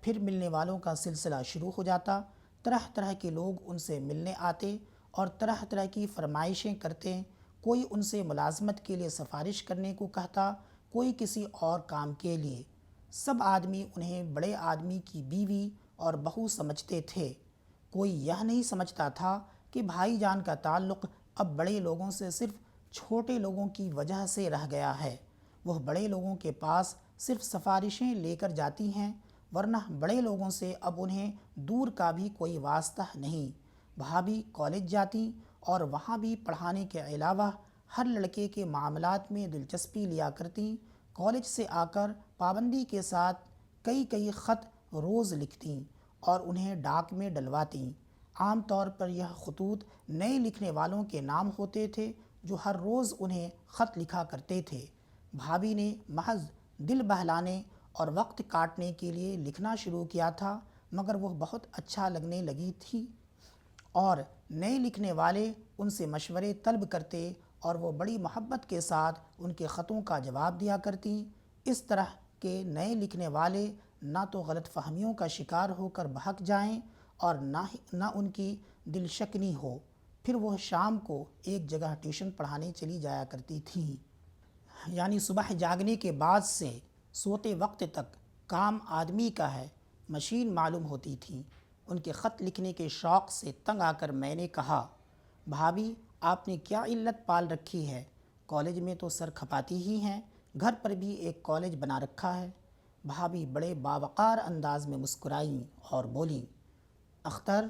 پھر ملنے والوں کا سلسلہ شروع ہو جاتا، طرح طرح کے لوگ ان سے ملنے آتے اور طرح طرح کی فرمائشیں کرتے۔ کوئی ان سے ملازمت کے لیے سفارش کرنے کو کہتا، کوئی کسی اور کام کے لیے۔ سب آدمی انہیں بڑے آدمی کی بیوی اور بہو سمجھتے تھے۔ کوئی یہ نہیں سمجھتا تھا کہ بھائی جان کا تعلق اب بڑے لوگوں سے صرف چھوٹے لوگوں کی وجہ سے رہ گیا ہے۔ وہ بڑے لوگوں کے پاس صرف سفارشیں لے کر جاتی ہیں، ورنہ بڑے لوگوں سے اب انہیں دور کا بھی کوئی واسطہ نہیں۔ بھابھی کالج جاتی اور وہاں بھی پڑھانے کے علاوہ ہر لڑکے کے معاملات میں دلچسپی لیا کرتیں۔ کالج سے آ کر پابندی کے ساتھ کئی خط روز لکھتیں اور انہیں ڈاک میں ڈلواتیں۔ عام طور پر یہ خطوط نئے لکھنے والوں کے نام ہوتے تھے جو ہر روز انہیں خط لکھا کرتے تھے۔ بھابھی نے محض دل بہلانے اور وقت کاٹنے کے لیے لکھنا شروع کیا تھا، مگر وہ بہت اچھا لگنے لگی تھی اور نئے لکھنے والے ان سے مشورے طلب کرتے اور وہ بڑی محبت کے ساتھ ان کے خطوں کا جواب دیا کرتیں۔ اس طرح کے نئے لکھنے والے نہ تو غلط فہمیوں کا شکار ہو کر بہک جائیں اور نہ ان کی دل شکنی ہو۔ پھر وہ شام کو ایک جگہ ٹیوشن پڑھانے چلی جایا کرتی تھیں، یعنی صبح جاگنے کے بعد سے سوتے وقت تک کام آدمی کا ہے مشین معلوم ہوتی تھی۔ ان کے خط لکھنے کے شوق سے تنگ آ کر میں نے کہا، بھابھی آپ نے کیا علت پال رکھی ہے؟ کالج میں تو سر کھپاتی ہی ہیں، گھر پر بھی ایک کالج بنا رکھا ہے۔ بھابھی بڑے باوقار انداز میں مسکرائیں اور بولیں، اختر،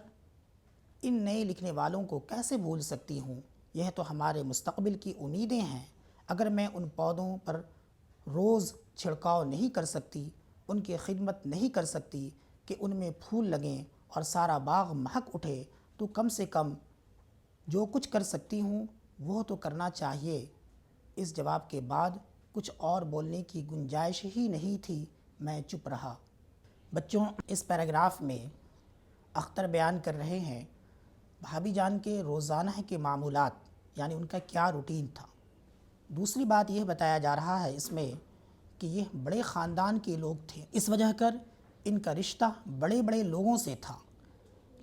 ان نئے لکھنے والوں کو کیسے بھول سکتی ہوں؟ یہ تو ہمارے مستقبل کی امیدیں ہیں۔ اگر میں ان پودوں پر روز چھڑکاؤ نہیں کر سکتی، ان کی خدمت نہیں کر سکتی کہ ان میں پھول لگیں اور سارا باغ مہک اٹھے، تو کم سے کم جو کچھ کر سکتی ہوں وہ تو کرنا چاہیے۔ اس جواب کے بعد کچھ اور بولنے کی گنجائش ہی نہیں تھی، میں چپ رہا۔ بچوں، اس پیراگراف میں اختر بیان کر رہے ہیں بھابھی جان کے روزانہ کے معمولات، یعنی ان کا کیا روٹین تھا۔ دوسری بات یہ بتایا جا رہا ہے اس میں کہ یہ بڑے خاندان کے لوگ تھے، اس وجہ کر ان کا رشتہ بڑے بڑے لوگوں سے تھا۔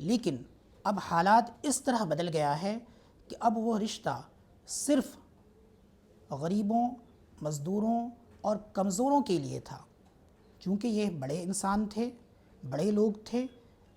لیکن اب حالات اس طرح بدل گیا ہے کہ اب وہ رشتہ صرف غریبوں، مزدوروں اور کمزوروں کے لیے تھا، چونکہ یہ بڑے انسان تھے، بڑے لوگ تھے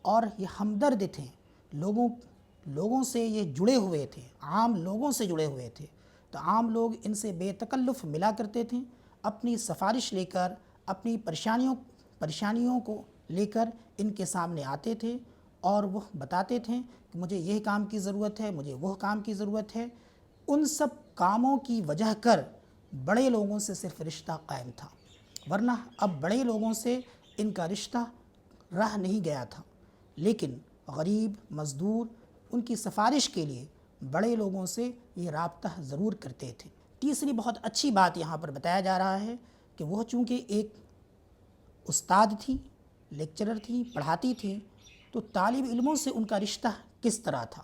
اور یہ ہمدرد تھے، لوگوں سے یہ جڑے ہوئے تھے، عام لوگوں سے جڑے ہوئے تھے، تو عام لوگ ان سے بے تکلف ملا کرتے تھے، اپنی سفارش لے کر، اپنی پریشانیوں کو لے کر ان کے سامنے آتے تھے اور وہ بتاتے تھے کہ مجھے یہ کام کی ضرورت ہے، مجھے وہ کام کی ضرورت ہے۔ ان سب کاموں کی وجہ کر بڑے لوگوں سے صرف رشتہ قائم تھا، ورنہ اب بڑے لوگوں سے ان کا رشتہ رہ نہیں گیا تھا، لیکن غریب، مزدور ان کی سفارش کے لیے بڑے لوگوں سے یہ رابطہ ضرور کرتے تھے۔ تیسری بہت اچھی بات یہاں پر بتایا جا رہا ہے کہ وہ چونکہ ایک استاد تھی، لیکچرر تھی، پڑھاتی تھی، تو طالب علموں سے ان کا رشتہ کس طرح تھا؟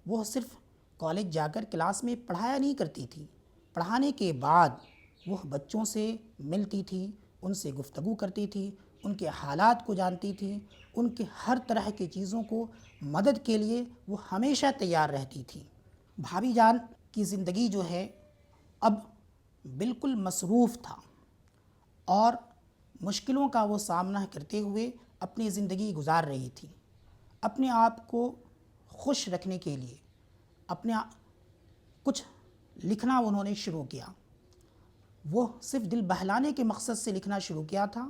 وہ صرف کالج جا کر کلاس میں پڑھایا نہیں کرتی تھی، پڑھانے کے بعد وہ بچوں سے ملتی تھی، ان سے گفتگو کرتی تھی، ان کے حالات کو جانتی تھی، ان کے ہر طرح کی چیزوں کو مدد کے لیے وہ ہمیشہ تیار رہتی تھی۔ بھابھی جان کی زندگی جو ہے اب بالکل مصروف تھا اور مشکلوں کا وہ سامنا کرتے ہوئے اپنی زندگی گزار رہی تھی۔ اپنے آپ کو خوش رکھنے کے لیے کچھ لکھنا انہوں نے شروع کیا۔ وہ صرف دل بہلانے کے مقصد سے لکھنا شروع کیا تھا،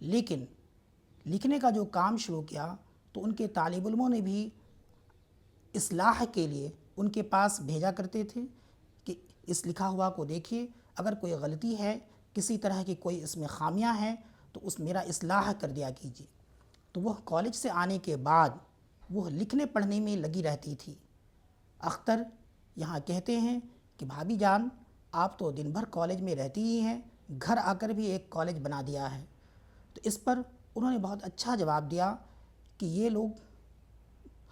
لیکن لکھنے کا جو کام شروع کیا تو ان کے طالب علموں نے بھی اصلاح کے لیے ان کے پاس بھیجا کرتے تھے کہ اس لکھا ہوا کو دیکھیے، اگر کوئی غلطی ہے، کسی طرح کی کوئی اس میں خامیاں ہیں تو اس میرا اصلاح کر دیا کیجیے۔ تو وہ کالج سے آنے کے بعد وہ لکھنے پڑھنے میں لگی رہتی تھی۔ اختر یہاں کہتے ہیں کہ بھابھی جان آپ تو دن بھر کالج میں رہتی ہی ہیں، گھر آ کر بھی ایک کالج بنا دیا ہے۔ تو اس پر انہوں نے بہت اچھا جواب دیا کہ یہ لوگ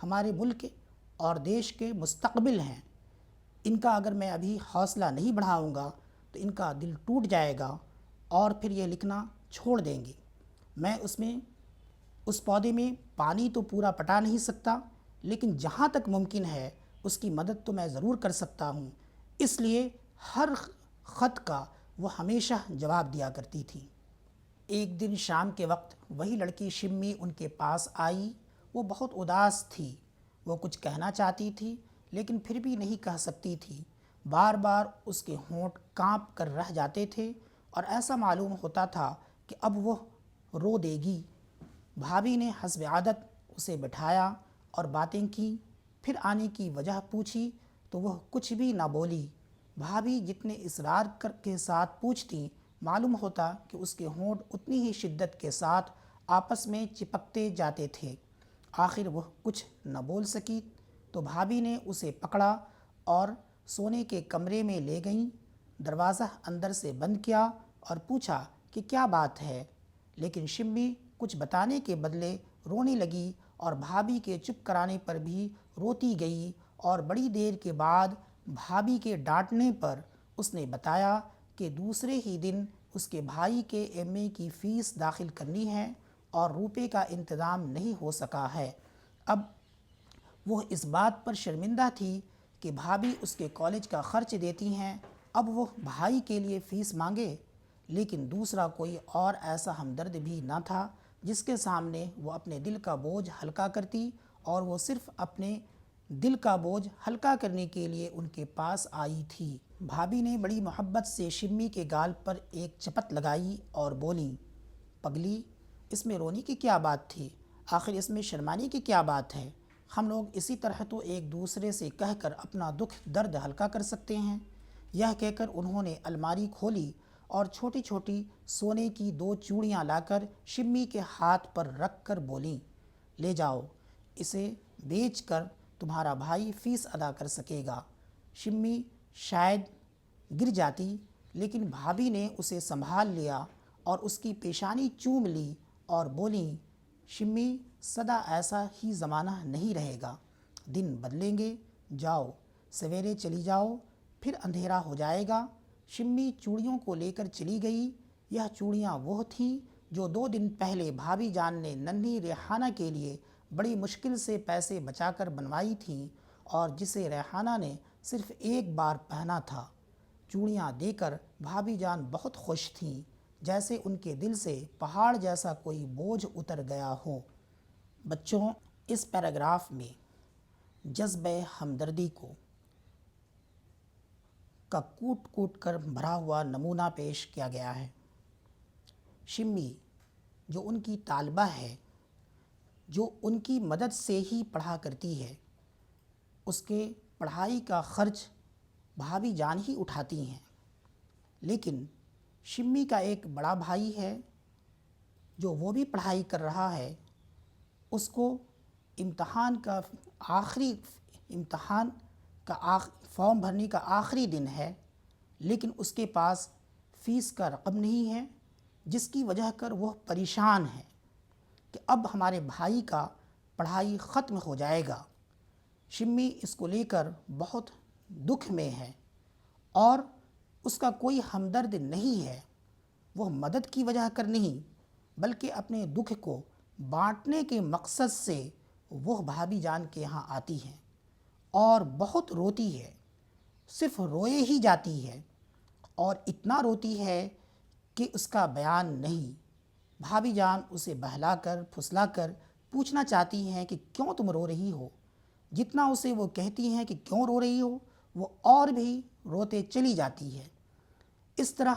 ہمارے ملک اور دیش کے مستقبل ہیں، ان کا اگر میں ابھی حوصلہ نہیں بڑھاؤں گا تو ان کا دل ٹوٹ جائے گا اور پھر یہ لکھنا چھوڑ دیں گے۔ میں اس پودے میں پانی تو پورا پٹا نہیں سکتا، لیکن جہاں تک ممکن ہے اس کی مدد تو میں ضرور کر سکتا ہوں۔ اس لیے ہر خط کا وہ ہمیشہ جواب دیا کرتی تھی۔ ایک دن شام کے وقت وہی لڑکی شمی ان کے پاس آئی۔ وہ بہت اداس تھی، وہ کچھ کہنا چاہتی تھی لیکن پھر بھی نہیں کہہ سکتی تھی۔ بار بار اس کے ہونٹ کانپ کر رہ جاتے تھے اور ایسا معلوم ہوتا تھا کہ اب وہ رو دے گی۔ بھابھی نے حسب عادت اسے بٹھایا اور باتیں کی، پھر آنے کی وجہ پوچھی تو وہ کچھ بھی نہ بولی۔ بھابھی جتنے اصرار کے ساتھ پوچھتی، معلوم ہوتا کہ اس کے ہونٹ اتنی ہی شدت کے ساتھ آپس میں چپکتے جاتے تھے۔ آخر وہ کچھ نہ بول سکی تو بھابھی نے اسے پکڑا اور سونے کے کمرے میں لے گئیں، دروازہ اندر سے بند کیا اور پوچھا کہ کیا بات ہے، لیکن شمی کچھ بتانے کے بدلے رونے لگی اور بھابھی کے چپ کرانے پر بھی روتی گئی، اور بڑی دیر کے بعد بھابھی کے ڈانٹنے پر اس نے بتایا کہ دوسرے ہی دن اس کے بھائی کے ایم اے کی فیس داخل کرنی ہے اور روپے کا انتظام نہیں ہو سکا ہے۔ اب وہ اس بات پر شرمندہ تھی کہ بھابھی اس کے کالج کا خرچ دیتی ہیں، اب وہ بھائی کے لیے فیس مانگے، لیکن دوسرا کوئی اور ایسا ہمدرد بھی نہ تھا جس کے سامنے وہ اپنے دل کا بوجھ ہلکا کرتی، اور وہ صرف اپنے دل کا بوجھ ہلکا کرنے کے لیے ان کے پاس آئی تھی۔ بھابھی نے بڑی محبت سے شمی کے گال پر ایک چپت لگائی اور بولی، پگلی، اس میں رونے کی کیا بات تھی؟ آخر اس میں شرمانے کی کیا بات ہے؟ ہم لوگ اسی طرح تو ایک دوسرے سے کہہ کر اپنا دکھ درد ہلکا کر سکتے ہیں۔ یہ کہہ کر انہوں نے الماری کھولی اور چھوٹی چھوٹی سونے کی 2 چوڑیاں لا کر شمی کے ہاتھ پر رکھ کر بولیں، لے جاؤ، اسے بیچ کر تمہارا بھائی فیس ادا کر سکے گا۔ شمی شاید گر جاتی، لیکن بھابھی نے اسے سنبھال لیا اور اس کی پیشانی چوم لی اور بولیں، شمی، سدا ایسا ہی زمانہ نہیں رہے گا، دن بدلیں گے، جاؤ، سویرے چلی جاؤ، پھر اندھیرا ہو جائے گا۔ شمی چوڑیوں کو لے کر چلی گئی۔ یہ چوڑیاں وہ تھیں جو 2 دن پہلے بھابھی جان نے ننھی ریحانہ کے لیے بڑی مشکل سے پیسے بچا کر بنوائی تھیں، اور جسے ریحانہ نے صرف ایک بار پہنا تھا۔ چوڑیاں دے کر بھابھی جان بہت خوش تھیں، جیسے ان کے دل سے پہاڑ جیسا کوئی بوجھ اتر گیا ہو۔ بچوں، اس پیراگراف میں جذبہ ہمدردی کا کوٹ کوٹ کر بھرا ہوا نمونہ پیش کیا گیا ہے۔ شمی، جو ان کی طالبہ ہے، جو ان کی مدد سے ہی پڑھا کرتی ہے، اس کے پڑھائی کا خرچ بھابھی جان ہی اٹھاتی ہیں، لیکن شمی کا ایک بڑا بھائی ہے جو وہ بھی پڑھائی کر رہا ہے۔ اس کو امتحان کا فارم بھرنے کا آخری دن ہے، لیکن اس کے پاس فیس کا رقم نہیں ہے، جس کی وجہ کر وہ پریشان ہے کہ اب ہمارے بھائی کا پڑھائی ختم ہو جائے گا۔ شمی اس کو لے کر بہت دکھ میں ہے اور اس کا کوئی ہمدرد نہیں ہے۔ وہ مدد کی وجہ کر نہیں، بلکہ اپنے دکھ کو بانٹنے کے مقصد سے وہ بھابھی جان کے یہاں آتی ہیں اور بہت روتی ہے، صرف روئے ہی جاتی ہے، اور اتنا روتی ہے کہ اس کا بیان نہیں۔ بھابھی جان اسے بہلا کر پھسلا کر پوچھنا چاہتی ہیں کہ کیوں تم رو رہی ہو؟ جتنا اسے وہ کہتی ہیں کہ کیوں رو رہی ہو، وہ اور بھی روتے چلی جاتی ہے۔ اس طرح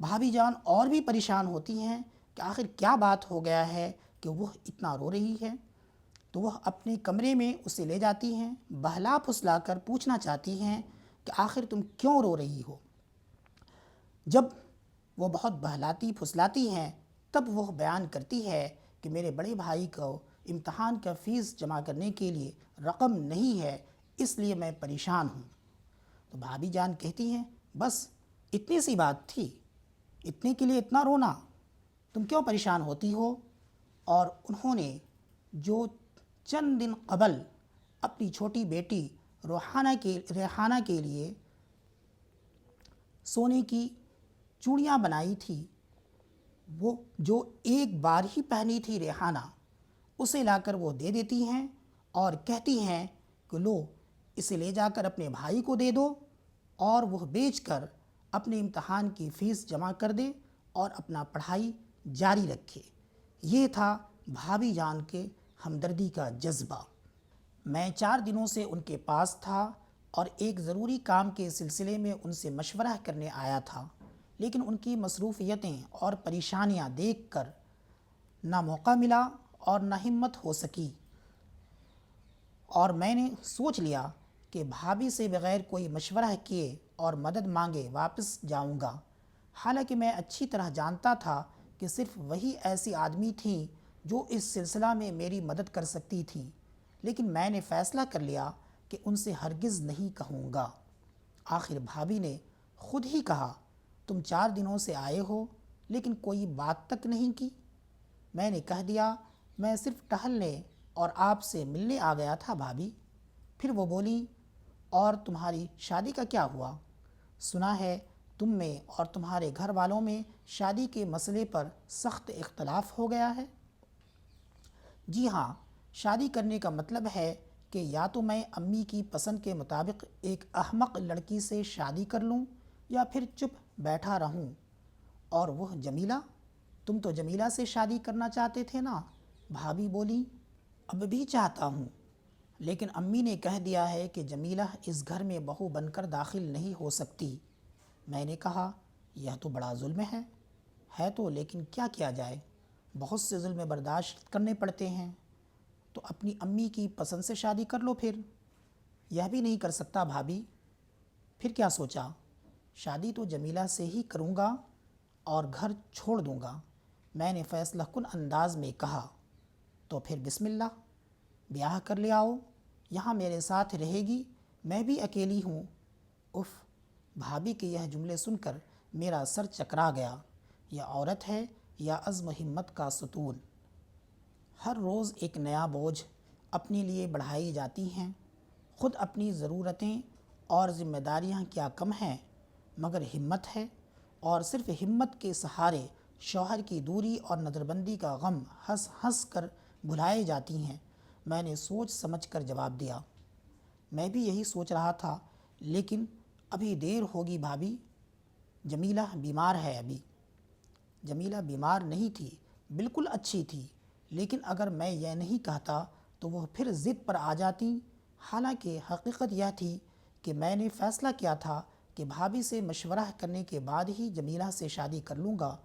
بھابھی جان اور بھی پریشان ہوتی ہیں کہ آخر کیا بات ہو گیا ہے کہ وہ اتنا رو رہی ہے۔ تو وہ اپنے کمرے میں اسے لے جاتی ہیں، بہلا پھسلا کر پوچھنا چاہتی ہیں کہ آخر تم کیوں رو رہی ہو؟ جب وہ بہت بہلاتی پھسلاتی ہیں، تب وہ بیان کرتی ہے کہ میرے بڑے بھائی کو امتحان کا فیس جمع کرنے کے لیے رقم نہیں ہے، اس لیے میں پریشان ہوں۔ تو بھابھی جان کہتی ہیں، بس اتنی سی بات تھی، اتنے کے لیے اتنا رونا؟ تم کیوں پریشان ہوتی ہو؟ اور انہوں نے جو چند دن قبل اپنی چھوٹی بیٹی ریحانہ کے لیے سونے کی چوڑیاں بنائی تھی، وہ جو ایک بار ہی پہنی تھی ریحانہ، اسے لا کر وہ دے دیتی ہیں اور کہتی ہیں کہ لو، اسے لے جا کر اپنے بھائی کو دے دو اور وہ بیچ کر اپنے امتحان کی فیس جمع کر دے اور اپنا پڑھائی جاری رکھے۔ یہ تھا بھابھی جان کے ہمدردی کا جذبہ۔ میں 4 دنوں سے ان کے پاس تھا اور ایک ضروری کام کے سلسلے میں ان سے مشورہ کرنے آیا تھا، لیکن ان کی مصروفیتیں اور پریشانیاں دیکھ کر نہ موقع ملا اور نہ ہمت ہو سکی، اور میں نے سوچ لیا کہ بھابھی سے بغیر کوئی مشورہ کیے اور مدد مانگے واپس جاؤں گا۔ حالانکہ میں اچھی طرح جانتا تھا کہ صرف وہی ایسی آدمی تھیں جو اس سلسلہ میں میری مدد کر سکتی تھیں، لیکن میں نے فیصلہ کر لیا کہ ان سے ہرگز نہیں کہوں گا۔ آخر بھابھی نے خود ہی کہا، تم 4 دنوں سے آئے ہو لیکن کوئی بات تک نہیں کی۔ میں نے کہہ دیا، میں صرف ٹہلنے اور آپ سے ملنے آ گیا تھا بھابھی۔ پھر وہ بولیں، اور تمہاری شادی کا کیا ہوا؟ سنا ہے تم میں اور تمہارے گھر والوں میں شادی کے مسئلے پر سخت اختلاف ہو گیا ہے۔ جی ہاں، شادی کرنے کا مطلب ہے کہ یا تو میں امی کی پسند کے مطابق ایک احمق لڑکی سے شادی کر لوں یا پھر چپ بیٹھا رہوں اور وہ جمیلہ، تم تو جمیلہ سے شادی کرنا چاہتے تھے نا؟ بھابھی بولی اب بھی چاہتا ہوں، لیکن امی نے کہہ دیا ہے کہ جمیلہ اس گھر میں بہو بن کر داخل نہیں ہو سکتی۔ میں نے کہا یہ تو بڑا ظلم ہے تو، لیکن کیا کیا جائے، بہت سے ظلم برداشت کرنے پڑتے ہیں۔ تو اپنی امی کی پسند سے شادی کر لو پھر۔ یہ بھی نہیں کر سکتا بھابھی۔ پھر کیا سوچا؟ شادی تو جمیلہ سے ہی کروں گا اور گھر چھوڑ دوں گا، میں نے فیصلہ کن انداز میں کہا۔ تو پھر بسم اللہ، بیاہ کر لے آؤ، یہاں میرے ساتھ رہے گی، میں بھی اکیلی ہوں۔ اف، بھابھی کے یہ جملے سن کر میرا سر چکرا گیا۔ یہ عورت ہے یا عزم و ہمت کا ستون؟ ہر روز ایک نیا بوجھ اپنے لیے بڑھائی جاتی ہیں۔ خود اپنی ضرورتیں اور ذمہ داریاں کیا کم ہیں، مگر ہمت ہے، اور صرف ہمت کے سہارے شوہر کی دوری اور نظر بندی کا غم ہنس ہنس کر بھلائے جاتی ہیں۔ میں نے سوچ سمجھ کر جواب دیا، میں بھی یہی سوچ رہا تھا، لیکن ابھی دیر ہوگی بھابھی، جمیلہ بیمار ہے ابھی۔ جمیلہ بیمار نہیں تھی، بالکل اچھی تھی، لیکن اگر میں یہ نہیں کہتا تو وہ پھر ضد پر آ جاتی۔ حالانکہ حقیقت یہ تھی کہ میں نے فیصلہ کیا تھا کہ بھابھی سے مشورہ کرنے کے بعد ہی جمیلہ سے شادی کر لوں گا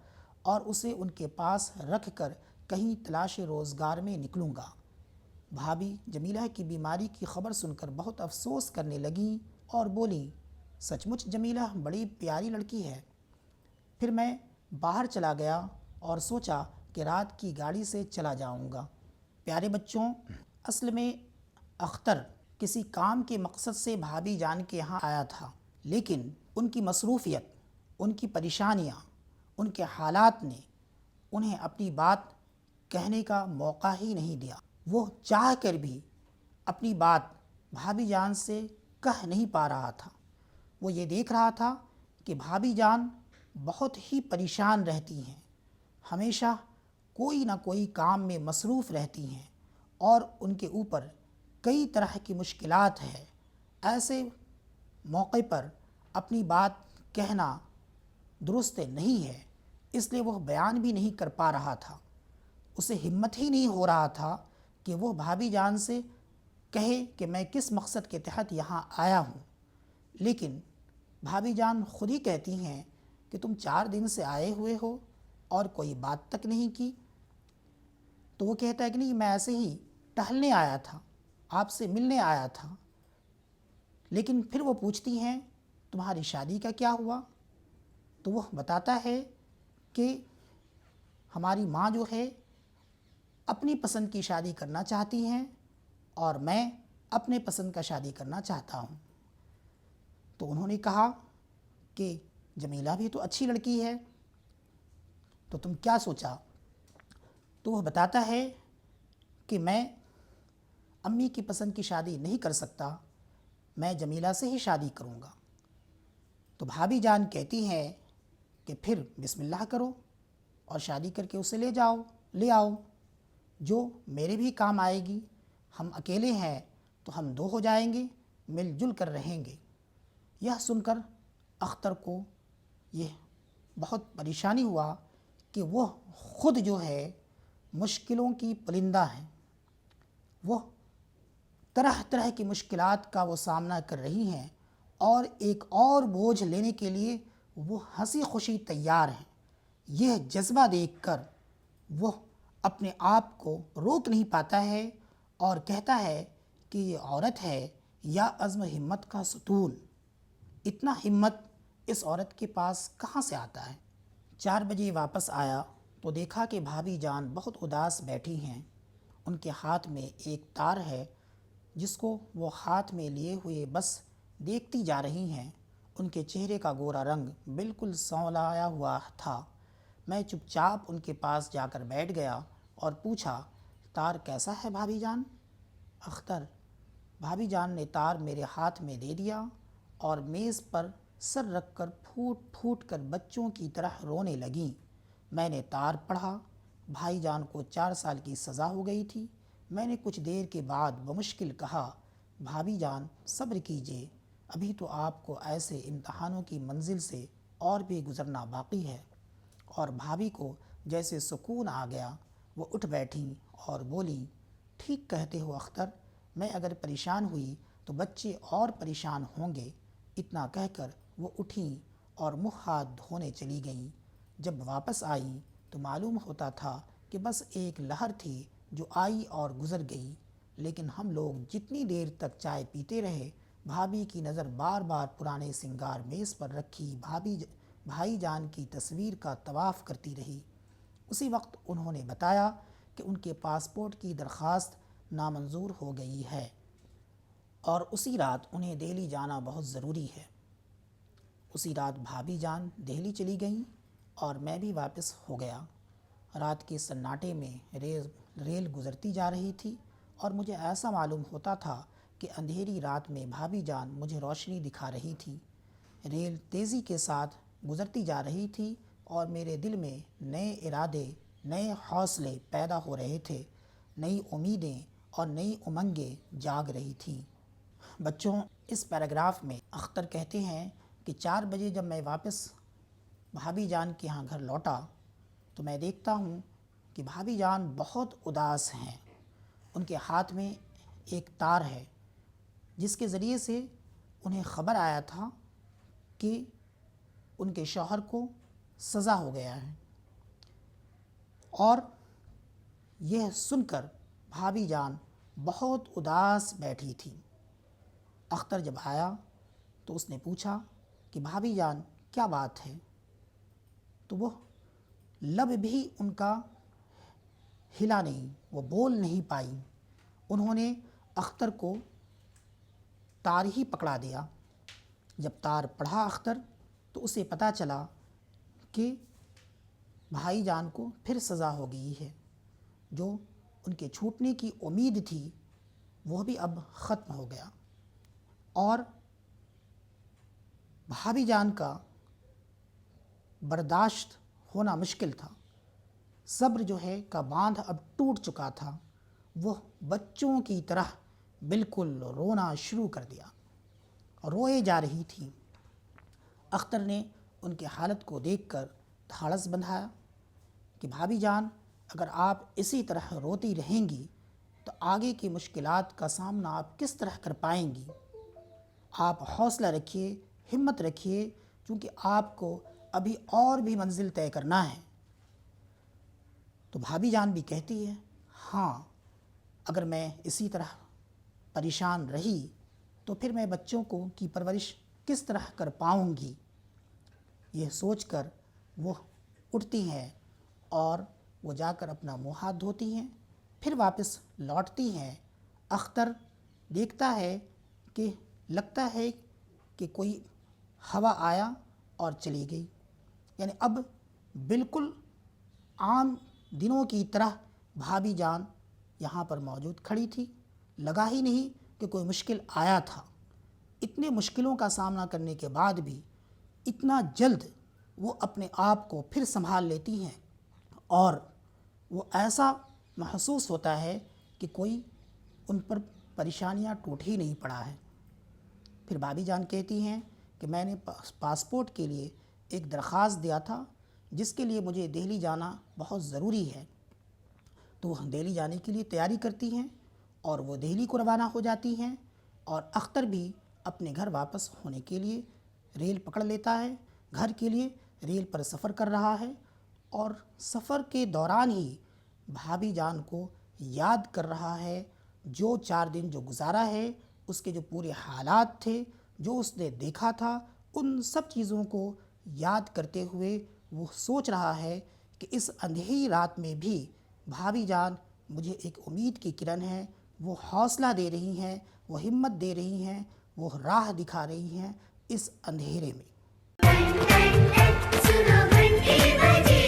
اور اسے ان کے پاس رکھ کر کہیں تلاش روزگار میں نکلوں گا۔ بھابھی جمیلہ کی بیماری کی خبر سن کر بہت افسوس کرنے لگیں اور بولیں سچ مچ جمیلہ بڑی پیاری لڑکی ہے۔ پھر میں باہر چلا گیا اور سوچا کہ رات کی گاڑی سے چلا جاؤں گا۔ پیارے بچوں، اصل میں اختر کسی کام کے مقصد سے بھابھی جان کے یہاں آیا تھا، لیکن ان کی مصروفیت، ان کی پریشانیاں، ان کے حالات نے انہیں اپنی بات کہنے کا موقع ہی نہیں دیا۔ وہ چاہ کر بھی اپنی بات بھابھی جان سے کہہ نہیں پا رہا تھا۔ وہ یہ دیکھ رہا تھا کہ بھابھی جان بہت ہی پریشان رہتی ہیں، ہمیشہ کوئی نہ کوئی کام میں مصروف رہتی ہیں اور ان کے اوپر کئی طرح کی مشکلات ہیں۔ ایسے موقع پر اپنی بات کہنا درست نہیں ہے، اس لیے وہ بیان بھی نہیں کر پا رہا تھا۔ اسے ہمت ہی نہیں ہو رہا تھا کہ وہ بھابھی جان سے کہے کہ میں کس مقصد کے تحت یہاں آیا ہوں، لیکن بھابھی جان خود ہی کہتی ہیں کہ تم 4 دن سے آئے ہوئے ہو اور کوئی بات تک نہیں کی۔ تو وہ کہتا ہے کہ نہیں، میں ایسے ہی ٹہلنے آیا تھا، آپ سے ملنے آیا تھا۔ لیکن پھر وہ پوچھتی ہیں تمہاری شادی کا کیا ہوا؟ تو وہ بتاتا ہے کہ ہماری ماں جو ہے اپنی پسند کی شادی کرنا چاہتی ہیں اور میں اپنے پسند کا شادی کرنا چاہتا ہوں۔ تو انہوں نے کہا کہ جمیلہ بھی تو اچھی لڑکی ہے، تو تم کیا سوچا؟ تو وہ بتاتا ہے کہ میں امی کی پسند کی شادی نہیں کر سکتا، میں جمیلہ سے ہی شادی کروں گا۔ تو بھابھی جان کہتی ہیں کہ پھر بسم اللہ کرو اور شادی کر کے اسے لے آؤ، جو میرے بھی کام آئے گی۔ ہم اکیلے ہیں تو ہم 2 ہو جائیں گے، مل جل کر رہیں گے۔ یہ سن کر اختر کو یہ بہت پریشانی ہوا کہ وہ خود جو ہے مشکلوں کی پرندہ ہیں، وہ طرح طرح کی مشکلات کا وہ سامنا کر رہی ہیں اور ایک اور بوجھ لینے کے لیے وہ ہنسی خوشی تیار ہیں۔ یہ جذبہ دیکھ کر وہ اپنے آپ کو روک نہیں پاتا ہے اور کہتا ہے کہ یہ عورت ہے یا عزم ہمت کا ستون۔ اتنا ہمت اس عورت کے پاس کہاں سے آتا ہے؟ 4 بجے واپس آیا تو دیکھا کہ بھابھی جان بہت اداس بیٹھی ہیں۔ ان کے ہاتھ میں ایک تار ہے جس کو وہ ہاتھ میں لیے ہوئے بس دیکھتی جا رہی ہیں۔ ان کے چہرے کا گورا رنگ بالکل سونلایا ہوا تھا۔ میں چپ چاپ ان کے پاس جا کر بیٹھ گیا اور پوچھا تار کیسا ہے بھابھی جان؟ اختر، بھابھی جان نے تار میرے ہاتھ میں دے دیا اور میز پر سر رکھ کر پھوٹ پھوٹ کر بچوں کی طرح رونے لگیں۔ میں نے تار پڑھا۔ بھائی جان کو 4 سال کی سزا ہو گئی تھی۔ میں نے کچھ دیر کے بعد بمشکل کہا بھابھی جان صبر کیجیے، ابھی تو آپ کو ایسے امتحانوں کی منزل سے اور بھی گزرنا باقی ہے۔ اور بھابھی کو جیسے سکون آ گیا، وہ اٹھ بیٹھیں اور بولیں، ٹھیک کہتے ہو اختر، میں اگر پریشان ہوئی تو بچے اور پریشان ہوں گے۔ اتنا کہہ کر وہ اٹھیں اور منہ ہاتھ دھونے چلی گئیں۔ جب واپس آئیں تو معلوم ہوتا تھا کہ بس ایک لہر تھی جو آئی اور گزر گئی، لیکن ہم لوگ جتنی دیر تک چائے پیتے رہے، بھابھی کی نظر بار بار پرانے سنگار میز پر رکھی بھائی جان کی تصویر کا طواف کرتی رہی۔ اسی وقت انہوں نے بتایا کہ ان کے پاسپورٹ کی درخواست نامنظور ہو گئی ہے اور اسی رات انہیں دہلی جانا بہت ضروری ہے۔ اسی رات بھابھی جان دہلی چلی گئیں اور میں بھی واپس ہو گیا۔ رات کے سناٹے میں ریل گزرتی جا رہی تھی اور مجھے ایسا معلوم ہوتا تھا کہ اندھیری رات میں بھابھی جان مجھے روشنی دکھا رہی تھی۔ ریل تیزی کے ساتھ گزرتی جا رہی تھی اور میرے دل میں نئے ارادے، نئے حوصلے پیدا ہو رہے تھے، نئی امیدیں اور نئی امنگیں جاگ رہی تھیں۔ بچوں، اس پیراگراف میں اختر کہتے ہیں کہ 4 بجے جب میں واپس بھابھی جان کے ہاں گھر لوٹا تو میں دیکھتا ہوں کہ بھابھی جان بہت اداس ہیں۔ ان کے ہاتھ میں ایک تار ہے جس کے ذریعے سے انہیں خبر آیا تھا کہ ان کے شوہر کو سزا ہو گیا ہے، اور یہ سن کر بھابھی جان بہت اداس بیٹھی تھی۔ اختر جب آیا تو اس نے پوچھا کہ بھابھی جان کیا بات ہے، تو وہ لب بھی ان کا ہلا نہیں، وہ بول نہیں پائی۔ انہوں نے اختر کو تار ہی پکڑا دیا۔ جب تار پڑھا اختر تو اسے پتہ چلا کہ بھائی جان کو پھر سزا ہو گئی ہے۔ جو ان کے چھوٹنے کی امید تھی وہ بھی اب ختم ہو گیا، اور بھابھی جان کا برداشت ہونا مشکل تھا۔ صبر جو ہے کا باندھ اب ٹوٹ چکا تھا۔ وہ بچوں کی طرح بالکل رونا شروع کر دیا، روئے جا رہی تھی۔ اختر نے ان کی حالت کو دیکھ کر دھاڑس بندھایا کہ بھابھی جان، اگر آپ اسی طرح روتی رہیں گی تو آگے کی مشکلات کا سامنا آپ کس طرح کر پائیں گی؟ آپ حوصلہ رکھیے، ہمت رکھیے، کیونکہ آپ کو ابھی اور بھی منزل طے کرنا ہے۔ تو بھابھی جان بھی کہتی ہے، ہاں، اگر میں اسی طرح پریشان رہی تو پھر میں بچوں کی پرورش کس طرح کر پاؤں گی؟ یہ سوچ کر وہ اٹھتی ہیں اور وہ جا کر اپنا منہ ہاتھ دھوتی ہیں، پھر واپس لوٹتی ہیں۔ اختر دیکھتا ہے کہ لگتا ہے کہ کوئی ہوا آیا اور چلی گئی، یعنی اب بالکل عام دنوں کی طرح بھابھی جان یہاں پر موجود کھڑی تھی۔ لگا ہی نہیں کہ کوئی مشکل آیا تھا۔ اتنے مشکلوں کا سامنا کرنے کے بعد بھی اتنا جلد وہ اپنے آپ کو پھر سنبھال لیتی ہیں، اور وہ ایسا محسوس ہوتا ہے کہ کوئی ان پر پریشانیاں ٹوٹ ہی نہیں پڑا ہے۔ پھر بھابھی جان کہتی ہیں کہ میں نے پاسپورٹ کے لیے ایک درخواست دیا تھا جس کے لیے مجھے دہلی جانا بہت ضروری ہے۔ تو وہ دہلی جانے کے لیے تیاری کرتی ہیں اور وہ دہلی کو روانہ ہو جاتی ہیں، اور اختر بھی اپنے گھر واپس ہونے کے لیے ریل پکڑ لیتا ہے، گھر کے لیے ریل پر سفر کر رہا ہے، اور سفر کے دوران ہی بھابھی جان کو یاد کر رہا ہے جو 4 دن جو گزارا ہے، اس کے جو پورے حالات تھے، جو اس نے دیکھا تھا، ان سب چیزوں کو یاد کرتے ہوئے وہ سوچ رہا ہے کہ اس اندھیری رات میں بھی بھابھی جان مجھے ایک امید کی کرن ہے، وہ حوصلہ دے رہی ہیں، وہ ہمت دے رہی ہیں، وہ راہ دکھا رہی ہیں اس اندھیرے میں۔ سنو گھنٹی بجی